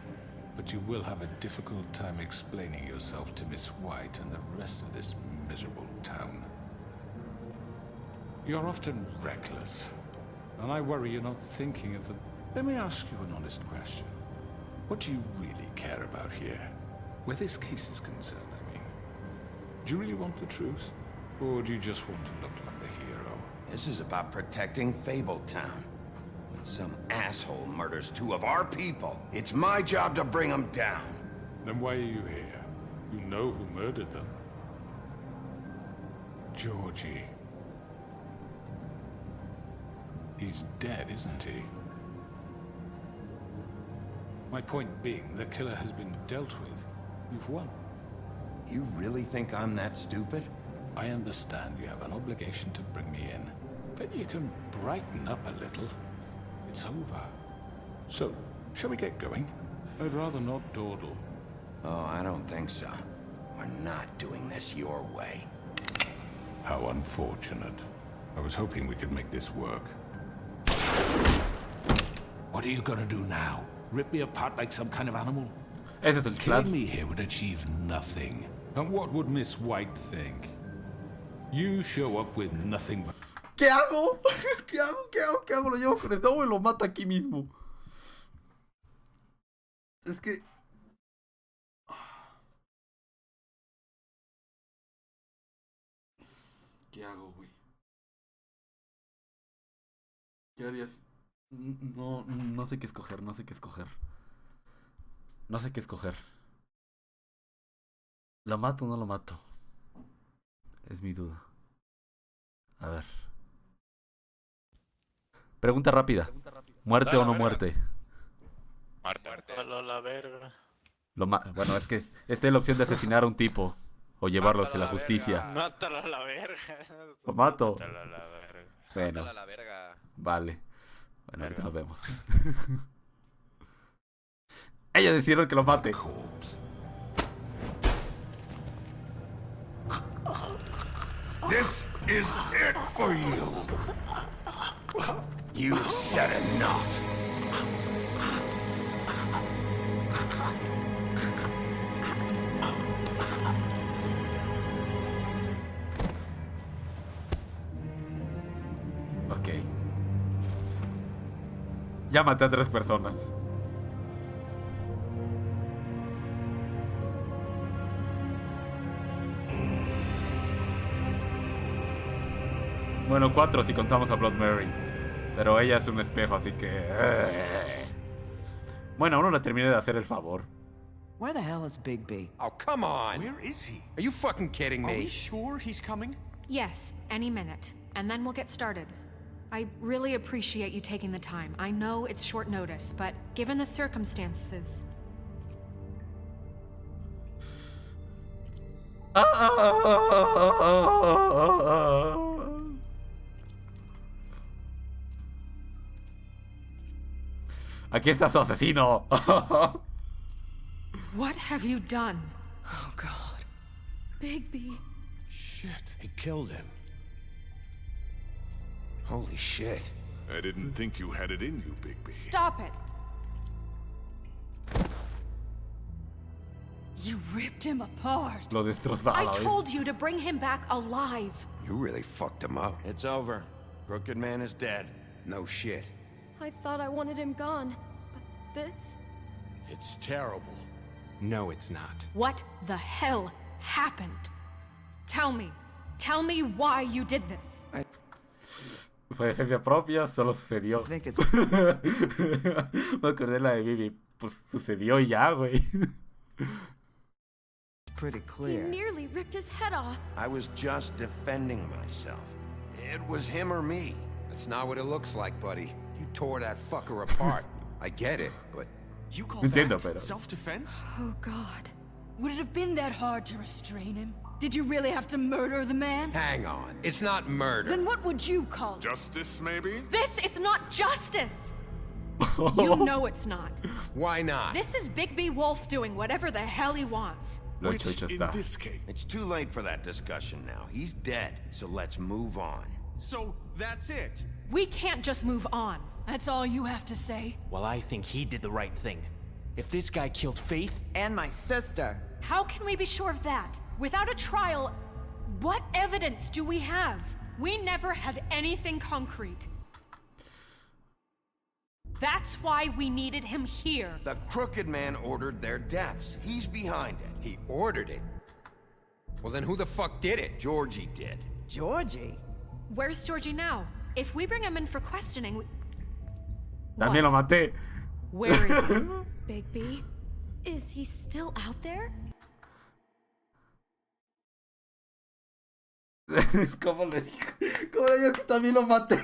But you will have a difficult time explaining yourself to Miss White and the rest of this miserable town. You're often reckless, and I worry you're not thinking of the... Let me ask you an honest question. What do you really care about here? Where this case is concerned, I mean. Do you really want the truth? Or do you just want to look like the hero? This is about protecting Fabletown. When some asshole murders 2 of our people, it's my job to bring them down. Then why are you here? You know who murdered them. Georgie. He's dead, isn't he? My point being, the killer has been dealt with. You've won. You really think I'm that stupid? I understand you have an obligation to bring me in, but you can brighten up a little. It's over. So, shall we get going? I'd rather not dawdle. Oh, I don't think so. We're not doing this your way. How unfortunate. I was hoping we could make this work. What are you gonna do now? Rip me apart like some kind of animal? Ese es el Killing plan. me here would achieve nothing. And what would Miss White think? You show up with nothing but... ¿Qué hago? ¿Qué hago? ¿Qué hago? ¿Qué hago? Lo llevo con el doble y lo mato aquí mismo. Es que... ¿Qué hago, güey? ¿Qué harías? No sé qué escoger, no sé qué escoger. No sé qué escoger. ¿Lo mato o no lo mato? Es mi duda. A ver. Pregunta rápida. ¿Muerte o no muerte? Muerte. La verga. Bueno, es que esta es la opción de asesinar a un tipo o llevarlo hacia la justicia. Mátalo a la verga. ¿Lo mato? Mátalo a la verga. Bueno. Mátalo a la verga. Vale. Bueno, ahorita nos vemos. Ellos decidieron que lo mate. This is it for you. You've said enough. Ok. Ya maté a 3 personas. Bueno, 4 si contamos a Blood Mary. Pero ella es un espejo, así que... Bueno, aún no le terminé de hacer el favor. Where the hell is Big B? Oh, come on! Where is he? Are you fucking kidding me? Are we sure he's coming? Yes, any minute. And then we'll get started. I really appreciate you taking the time. I know it's short notice, but given the circumstances... Aquí está su asesino. What have you done? Oh, God. Bigby. Shit. He killed him. Holy shit. I didn't think you had it in you, Bigby. Stop it! You ripped him apart. Lo destrozaba. I told you to bring him back alive. You really fucked him up. It's over. Crooked Man is dead. No shit. I thought I wanted him gone, but this... It's terrible. No, it's not. What the hell happened? Tell me why you did this. Fue defensa propia, solo sucedió. Me acordé la de Bibi. Pues sucedió y ya, güey. Pretty He clear. nearly ripped his head off. I was just defending myself. It was him or me. That's not what it looks like, buddy. You tore that fucker apart. I get it, but... You call Entiendo, that pero... self-defense? Oh, God. Would it have been that hard to restrain him? Did you really have to murder the man? Hang on. It's not murder. Then what would you call it? Justice, maybe? This is not justice! You know it's not. Why not? This is Bigby Wolf doing whatever the hell he wants. Which, in this case... It's too late for that discussion now. He's dead, so let's move on. So, that's it? We can't just move on. That's all you have to say? Well, I think he did the right thing. If this guy killed Faith... And my sister. How can we be sure of that? Without a trial, what evidence do we have? We never had anything concrete. That's why we needed him here. The Crooked Man ordered their deaths. He's behind it. He ordered it. Well, then who the fuck did it? Georgie did. Georgie? Where's Georgie now? If we bring him in for questioning... También lo maté. Where is he? Bigby? Is he still out there? ¿Cómo le dijo? ¿Cómo le dijo que también lo maté?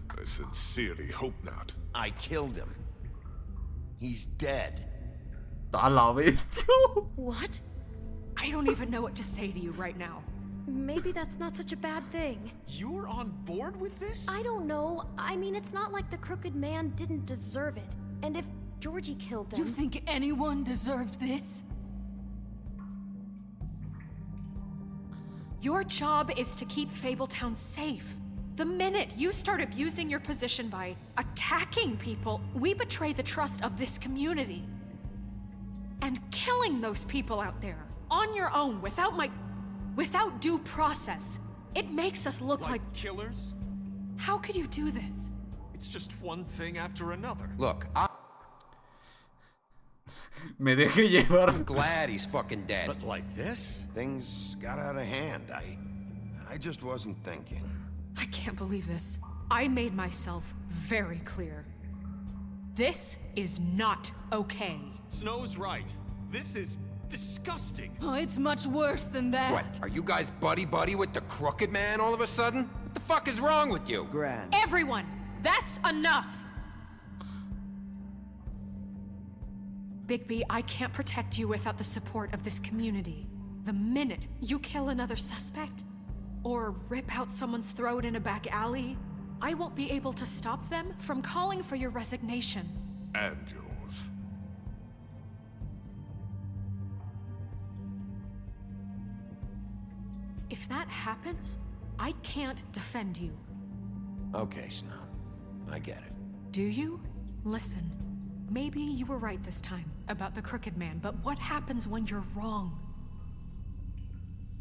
I sincerely hope not. I killed him. He's dead. A la vez. What? I don't even know what to say to you right now. Maybe that's not such a bad thing. You're on board with this? I don't know. I mean, it's not like the Crooked Man didn't deserve it. And if Georgie killed them... You think anyone deserves this? Your job is to keep Fabletown safe. The minute you start abusing your position by attacking people, we betray the trust of this community. And killing those people out there, on your own, without due process, it makes us look like killers? How could you do this? It's just one thing after another. Look, Me dejé llevar. I'm glad he's fucking dead. But like this? Things got out of hand. I just wasn't thinking. I can't believe this. I made myself very clear. This is not okay. Snow's right. This is disgusting. Oh, it's much worse than that. What? Are you guys buddy-buddy with the Crooked Man all of a sudden? What the fuck is wrong with you? Gran. Everyone, that's enough. Bigby, I can't protect you without the support of this community. The minute you kill another suspect, or rip out someone's throat in a back alley, I won't be able to stop them from calling for your resignation. And yours. If that happens, I can't defend you. Okay, Snow. I get it. Do you? Listen, maybe you were right this time about the Crooked Man, but what happens when you're wrong?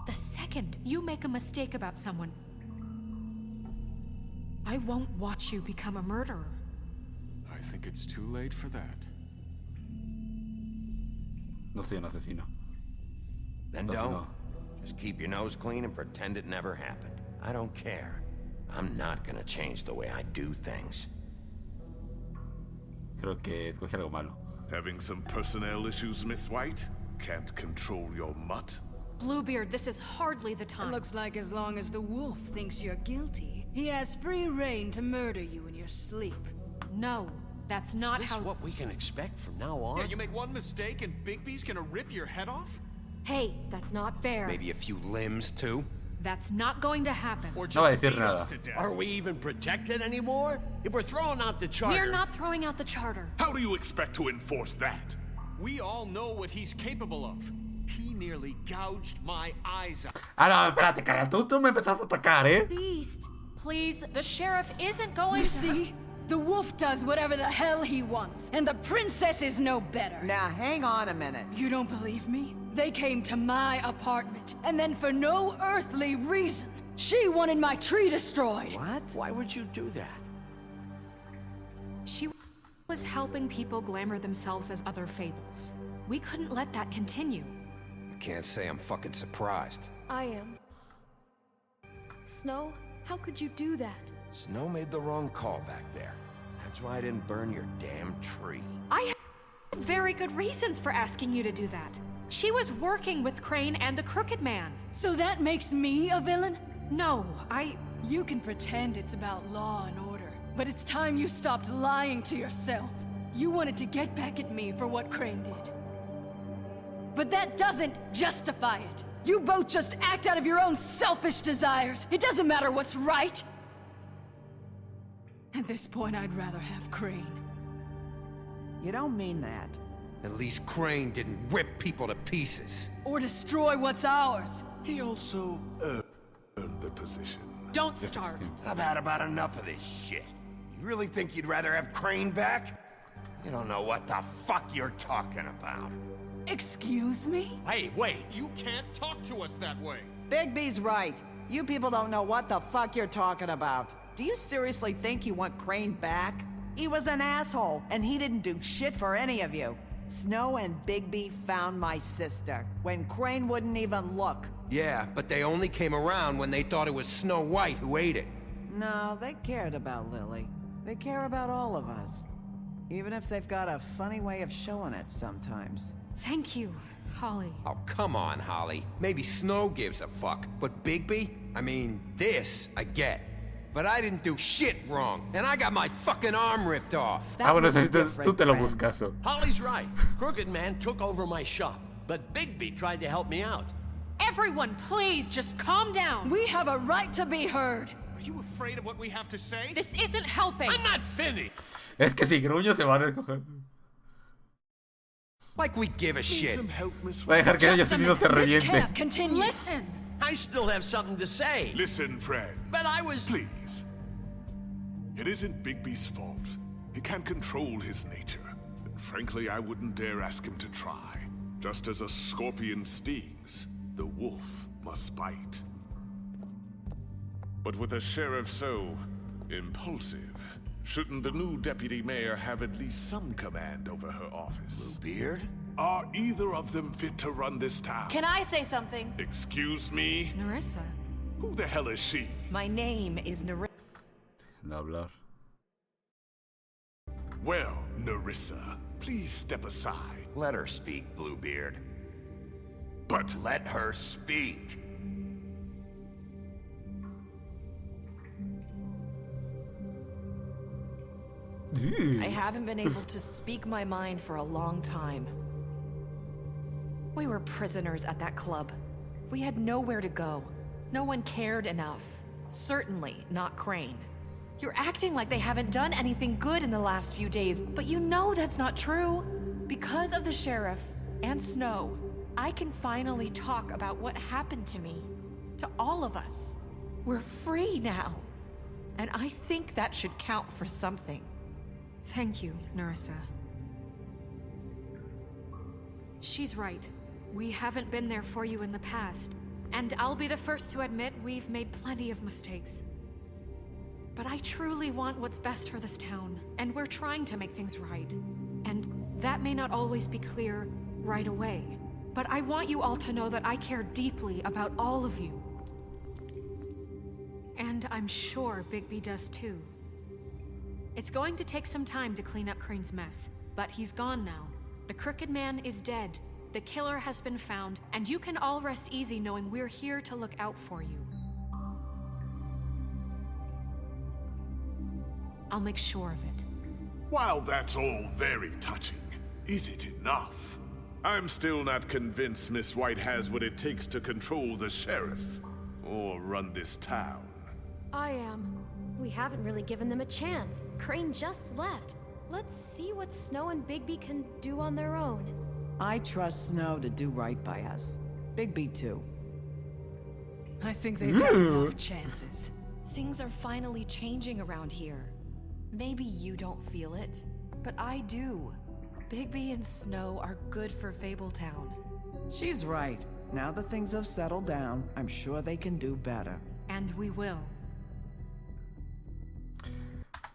The second you make a mistake about someone, I won't watch you become a murderer. I think it's too late for that. No soy un asesino. Then No, don't. no. Just keep your nose clean and pretend it never happened. I don't care. I'm not gonna change the way I do things. Creo que escogí algo malo. Having some personnel issues, Miss White? Can't control your mutt? Bluebeard, this is hardly the time. It looks like as long as the wolf thinks you're guilty, he has free reign to murder you in your sleep. No, that's not Is this what we can expect from now on? Yeah, you make one mistake and Bigby's gonna rip your head off? Hey, that's not fair. Maybe a few limbs, too? That's not going to happen. Or No va a just decir beat us nada. to death? Are we even protected anymore? If we're throwing out the charter... We're not throwing out the charter. How do you expect to enforce that? We all know what he's capable of. He nearly gouged my eyes out. Ah, no, espérate, cara. Tú me empezaste a atacar, ¿eh? Beast. Please, the sheriff isn't going You to... see? The wolf does whatever the hell he wants, and the princess is no better. Now, hang on a minute. You don't believe me? They came to my apartment, and then for no earthly reason, she wanted my tree destroyed. What? Why would you do that? She was helping people glamour themselves as other fables. We couldn't let that continue. I can't say I'm fucking surprised. I am. Snow, how could you do that? Snow made the wrong call back there. That's why I didn't burn your damn tree. I have very good reasons for asking you to do that. She was working with Crane and the Crooked Man. So that makes me a villain? No, You can pretend it's about law and order, but it's time you stopped lying to yourself. You wanted to get back at me for what Crane did. But that doesn't justify it. You both just act out of your own selfish desires. It doesn't matter what's right. At this point, I'd rather have Crane. You don't mean that. At least Crane didn't rip people to pieces. Or destroy what's ours. He also earned the position. Don't start. I've had about enough of this shit. You really think you'd rather have Crane back? You don't know what the fuck you're talking about. Excuse me? Hey, wait, you can't talk to us that way. Bigby's right. You people don't know what the fuck you're talking about. Do you seriously think you want Crane back? He was an asshole, and he didn't do shit for any of you. Snow and Bigby found my sister, when Crane wouldn't even look. Yeah, but they only came around when they thought it was Snow White who ate it. No, they cared about Lily. They care about all of us. Even if they've got a funny way of showing it sometimes. Thank you, Holly. Oh, come on, Holly. Maybe Snow gives a fuck, but Bigby? I mean, this I get. But I didn't do shit wrong, and I got my fucking arm ripped off. Bueno, tú te lo buscas. Holly's right. Crooked Man took over my shop, but Bigby tried to help me out. Everyone, please, just calm down. We have a right to be heard. Are you afraid of what we have to say? This isn't helping. I'm not finished. Es que si gruño se van a escoger. Like we give a shit. Some help, Miss Va a dejar que ellos mismos se This revienten. can't continue. Listen. I still have something to say. Listen, friends. But I was... Please. It isn't Bigby's fault. He can't control his nature. And frankly, I wouldn't dare ask him to try. Just as a scorpion stings, the wolf must bite. But with a sheriff so impulsive, shouldn't the new deputy mayor have at least some command over her office? Bluebeard? Are either of them fit to run this town? Can I say something? Excuse me? Nerissa. Who the hell is she? My name is Nerissa. No hablar. Well, Nerissa, please step aside. Let her speak, Bluebeard. But let her speak. I haven't been able to speak my mind for a long time. We were prisoners at that club. We had nowhere to go. No one cared enough. Certainly not Crane. You're acting like they haven't done anything good in the last few days, but you know that's not true. Because of the sheriff and Snow, I can finally talk about what happened to me. To all of us. We're free now. And I think that should count for something. Thank you, Nerissa. She's right. We haven't been there for you in the past. And I'll be the first to admit we've made plenty of mistakes. But I truly want what's best for this town, and we're trying to make things right. And that may not always be clear right away. But I want you all to know that I care deeply about all of you. And I'm sure Bigby does too. It's going to take some time to clean up Crane's mess, but he's gone now. The Crooked Man is dead, the killer has been found, and you can all rest easy knowing we're here to look out for you. I'll make sure of it. While that's all very touching, is it enough? I'm still not convinced Miss White has what it takes to control the sheriff, or run this town. I am. We haven't really given them a chance. Crane just left. Let's see what Snow and Bigby can do on their own. I trust Snow to do right by us. Bigby too. I think they've had enough chances. Things are finally changing around here. Maybe you don't feel it, but I do. Bigby and Snow are good for Fabletown. She's right. Now that things have settled down, I'm sure they can do better. And we will.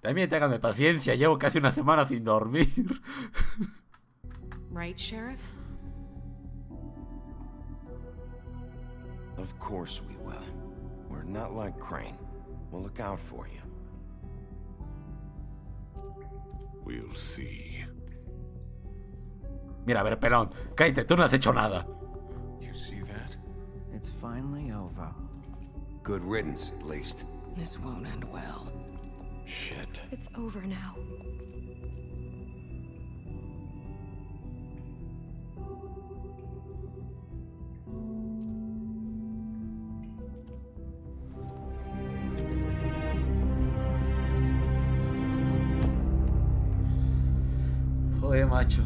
También téngame paciencia, llevo casi una semana sin dormir. Right, Sheriff? Of course we will. We're not like Crane. We'll look out for you. We'll see. Mira, a ver, pelón, cállate, tú no has hecho nada. You see that? It's finally over. Good riddance, at least. This won't end well. Shit. It's over now. Joder, macho.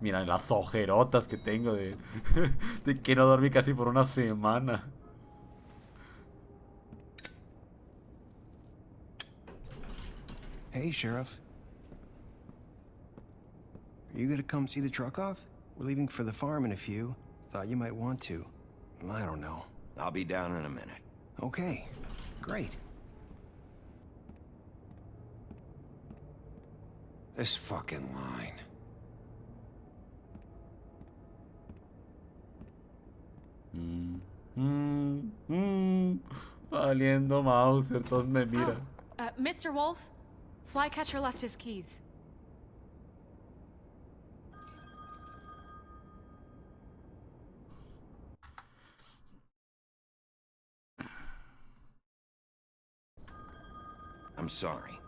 Mira las ojerotas que tengo de que no dormí casi por una semana. Hey, Sheriff. Are you gonna come see the truck off? We're leaving for the farm in a few. Thought you might want to. I don't know. I'll be down in a minute. Okay, great. This fucking line. Valiendo Mauser, todos me miran. Mr. Wolf, Flycatcher left his keys. I'm sorry.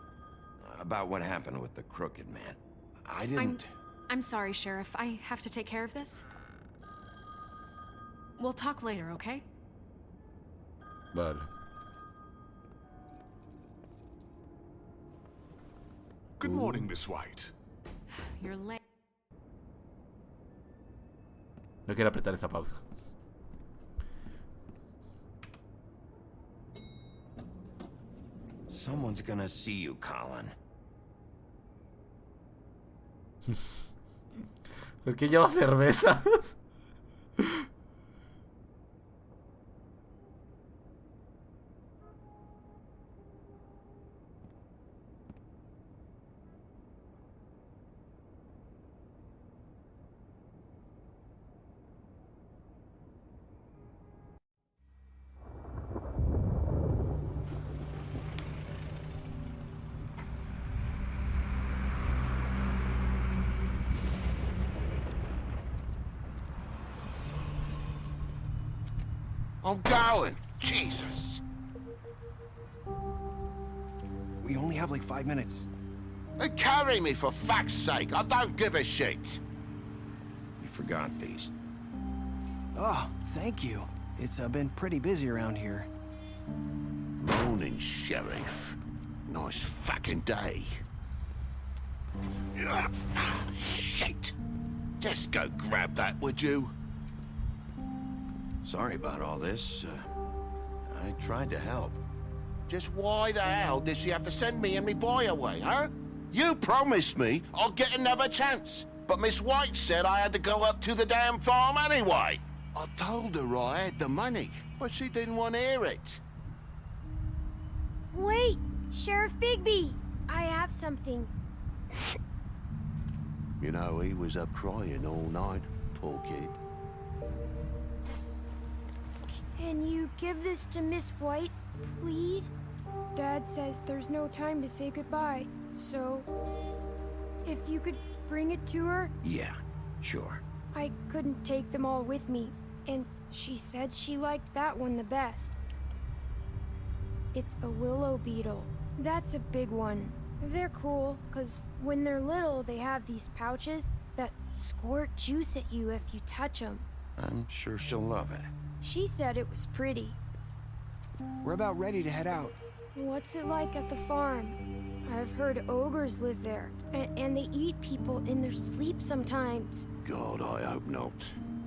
About what happened with the Crooked Man. I didn't... I'm sorry, Sheriff. I have to take care of this. We'll talk later, okay? Vale. Good morning, Miss White. You're late. No quiero apretar esa pausa. Someone's gonna see you, Colin. ¿Por qué lleva cervezas? I'm going. Jesus. We only have like 5 minutes. Then carry me for fuck's sake. I don't give a shit. You forgot these. Oh, thank you. It's been pretty busy around here. Morning, Sheriff. Nice fucking day. Shit. Just go grab that, would you? Sorry about all this. I tried to help. Just why the hell did she have to send me and me boy away, huh? You promised me I'll get another chance. But Miss White said I had to go up to the damn farm anyway. I told her I had the money, but she didn't want to hear it. Wait, Sheriff Bigby, I have something. You know, he was up crying all night, poor kid. Can you give this to Miss White, please? Dad says there's no time to say goodbye, so if you could bring it to her? Yeah, sure. I couldn't take them all with me, and she said she liked that one the best. It's a willow beetle. That's a big one. They're cool, because when they're little, they have these pouches that squirt juice at you if you touch them. I'm sure she'll love it. She said it was pretty. We're about ready to head out. What's it like at the farm? I've heard ogres live there, and they eat people in their sleep sometimes. God, I hope not.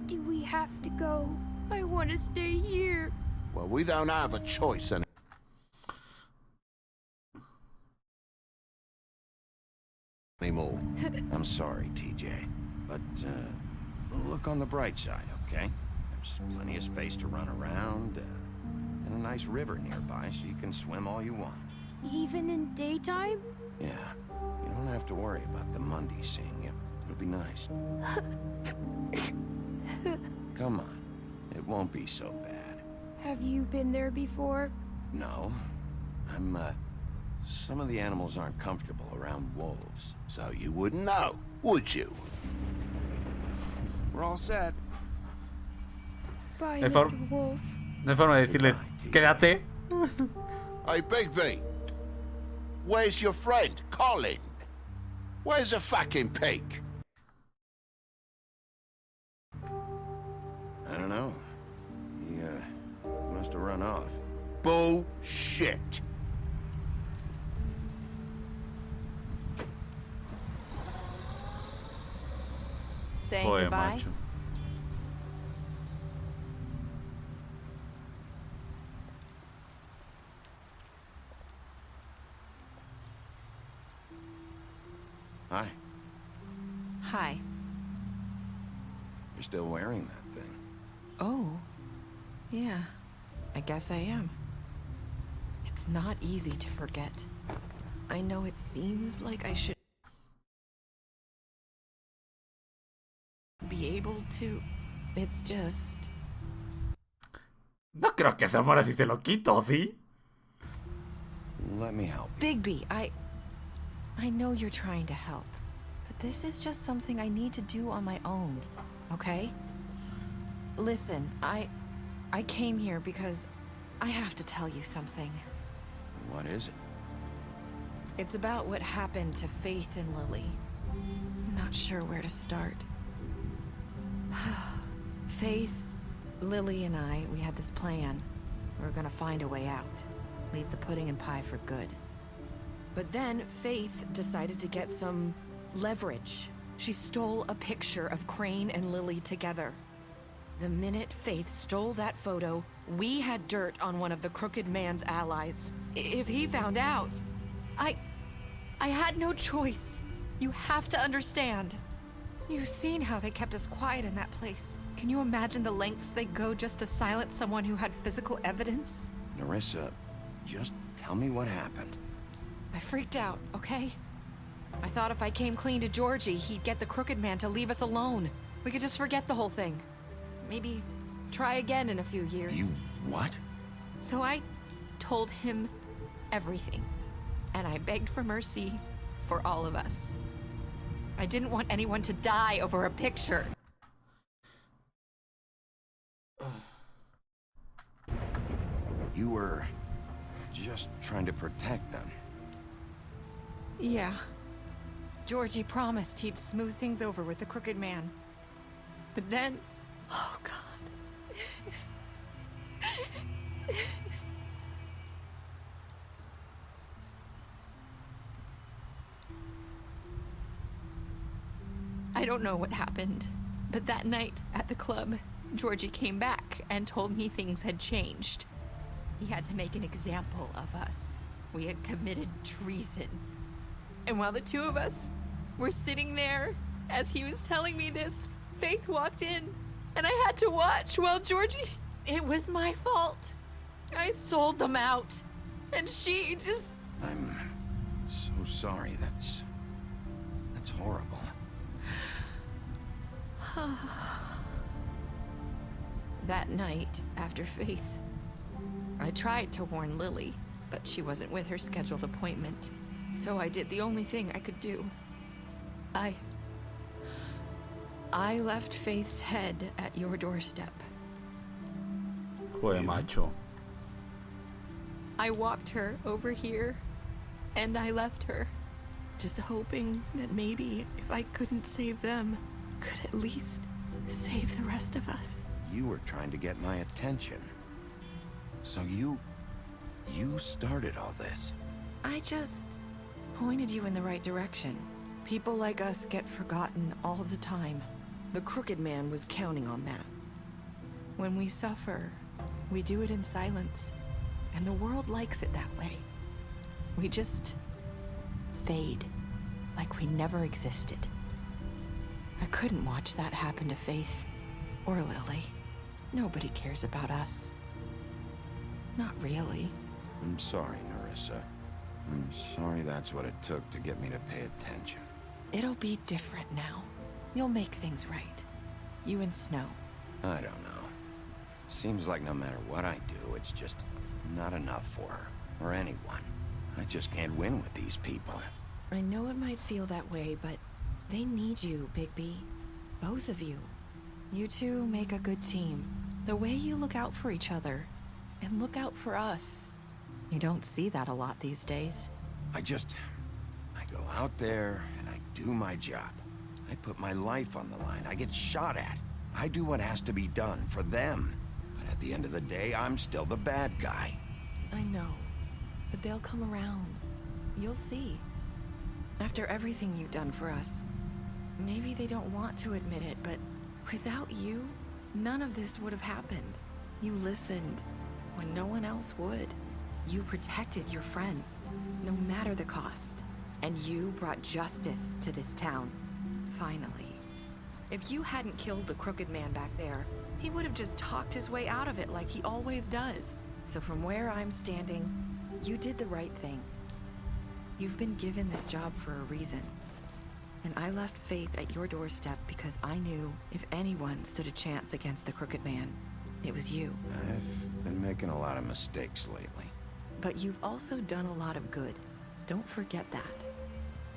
Do we have to go? I want to stay here. Well, we don't have a choice anymore. I'm sorry, TJ, but look on the bright side, okay? There's plenty of space to run around, and a nice river nearby, so you can swim all you want. Even in daytime? Yeah, you don't have to worry about the Mondays seeing you. It'll be nice. Come on, it won't be so bad. Have you been there before? No, some of the animals aren't comfortable around wolves. So you wouldn't know, would you? We're all set. Bye, No Mr. Wolf. hay forma de decirle, quédate. Hey, Bigby. Where's your friend, Colin? Where's the fucking pig? I don't know. He, must have run off. Bullshit. Saying Boy, goodbye? macho. Hi. Hi. You're still wearing that thing. Oh. Yeah. I guess I am. It's not easy to forget. I know it seems like I should be able to. It's just... No creo que se muera si se lo quito, ¿sí? Let me help. Bigby, I know you're trying to help, but this is just something I need to do on my own, okay? Listen, I came here because I have to tell you something. What is it? It's about what happened to Faith and Lily. I'm not sure where to start. Faith, Lily, and I, we had this plan. We were gonna find a way out. Leave the pudding and pie for good. But then Faith decided to get some leverage. She stole a picture of Crane and Lily together. The minute Faith stole that photo, we had dirt on one of the Crooked Man's allies. If he found out, I had no choice. You have to understand. You've seen how they kept us quiet in that place. Can you imagine the lengths they go just to silence someone who had physical evidence? Nerissa, just tell me what happened. I freaked out, okay? I thought if I came clean to Georgie, he'd get the Crooked Man to leave us alone. We could just forget the whole thing. Maybe try again in a few years. You what? So I told him everything. And I begged for mercy for all of us. I didn't want anyone to die over a picture. You were just trying to protect them. Yeah. Georgie promised he'd smooth things over with the Crooked Man. But then... Oh, God. I don't know what happened, but that night at the club, Georgie came back and told me things had changed. He had to make an example of us. We had committed treason. And while the two of us were sitting there As he was telling me this, Faith walked in, and I had to watch while Georgie... It was my fault. I sold them out, and she just... I'm so sorry. That's horrible. That night, after Faith, I tried to warn Lily, but she wasn't with her scheduled appointment. So I did the only thing I could do. I left Faith's head at your doorstep. Joder, macho. I walked her over here, and I left her, just hoping that maybe if I couldn't save them, could at least save the rest of us. You were trying to get my attention. So you started all this. I just pointed you in the right direction. People like us get forgotten all the time. The Crooked Man was counting on that. When we suffer, we do it in silence, and the world likes it that way. We just fade, like we never existed. I couldn't watch that happen to Faith or Lily. Nobody cares about us. Not really. I'm sorry, Nerissa. I'm sorry that's what it took to get me to pay attention. It'll be different now. You'll make things right. You and Snow. I don't know. Seems like no matter what I do, it's just not enough for her, or anyone. I just can't win with these people. I know it might feel that way, but they need you, Bigby. Both of you. You two make a good team. The way you look out for each other, and look out for us. You don't see that a lot these days. I go out there, and I do my job. I put my life on the line. I get shot at. I do what has to be done for them. But at the end of the day, I'm still the bad guy. I know, but they'll come around. You'll see. After everything you've done for us, maybe they don't want to admit it, but without you, none of this would have happened. You listened when no one else would. You protected your friends, no matter the cost. And you brought justice to this town, finally. If you hadn't killed the Crooked Man back there, he would have just talked his way out of it like he always does. So from where I'm standing, you did the right thing. You've been given this job for a reason. And I left Faith at your doorstep because I knew if anyone stood a chance against the Crooked Man, it was you. I've been making a lot of mistakes lately. But you've also done a lot of good. Don't forget that.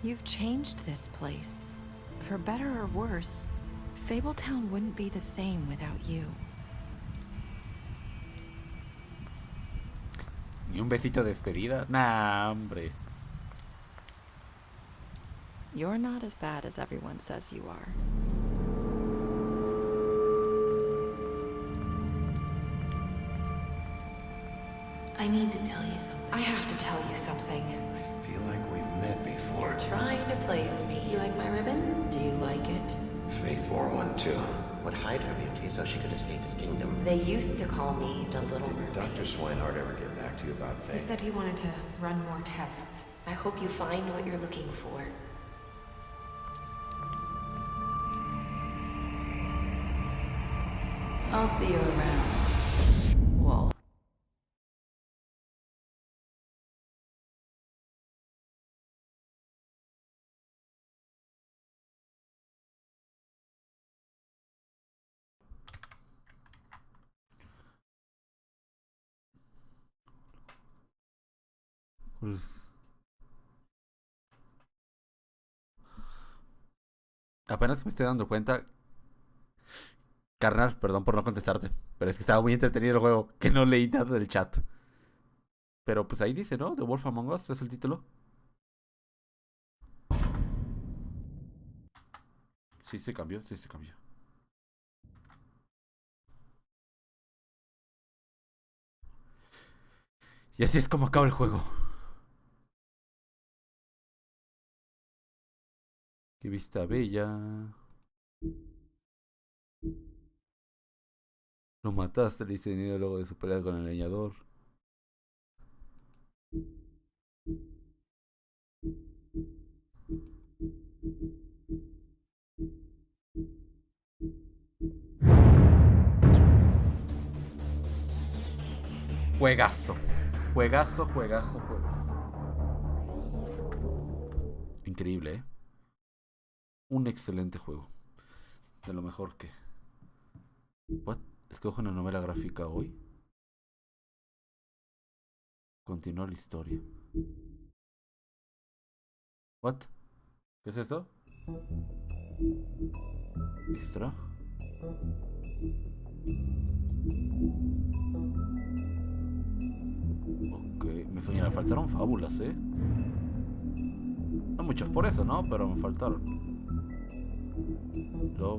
You've changed this place. For better or worse, Fabletown wouldn't be the same without you. ¿Ni un besito de despedida? Nah, hombre. You're not as bad as everyone says you are. I need to tell you something. I have to tell you something. I feel like we've met before. You're trying to place me. You like my ribbon? Do you like it? Faith wore one too. Would hide her beauty so she could escape his kingdom. They used to call me the Little Mermaid. Did Dr. Swinehart ever get back to you about Faith? He said he wanted to run more tests. I hope you find what you're looking for. I'll see you around. Wall. Pues... Apenas me estoy dando cuenta. Carnal, perdón por no contestarte. Pero es que estaba muy entretenido el juego. Que no leí nada del chat. Pero pues ahí dice, ¿no? The Wolf Among Us es el título. Sí se cambió, sí se cambió. Y así es como acaba el juego. Qué vista bella. Lo mataste, le hice dinero luego de su pelea con el leñador. Juegazo. Juegazo. Increíble, ¿eh? Un excelente juego. De lo mejor que... ¿What? ¿Escojo una novela gráfica hoy? Continúa la historia. ¿What? ¿Qué es eso? ¿Extra? Ok, me faltaron fábulas, ¿eh? No muchas por eso, ¿no? Pero me faltaron. Luego...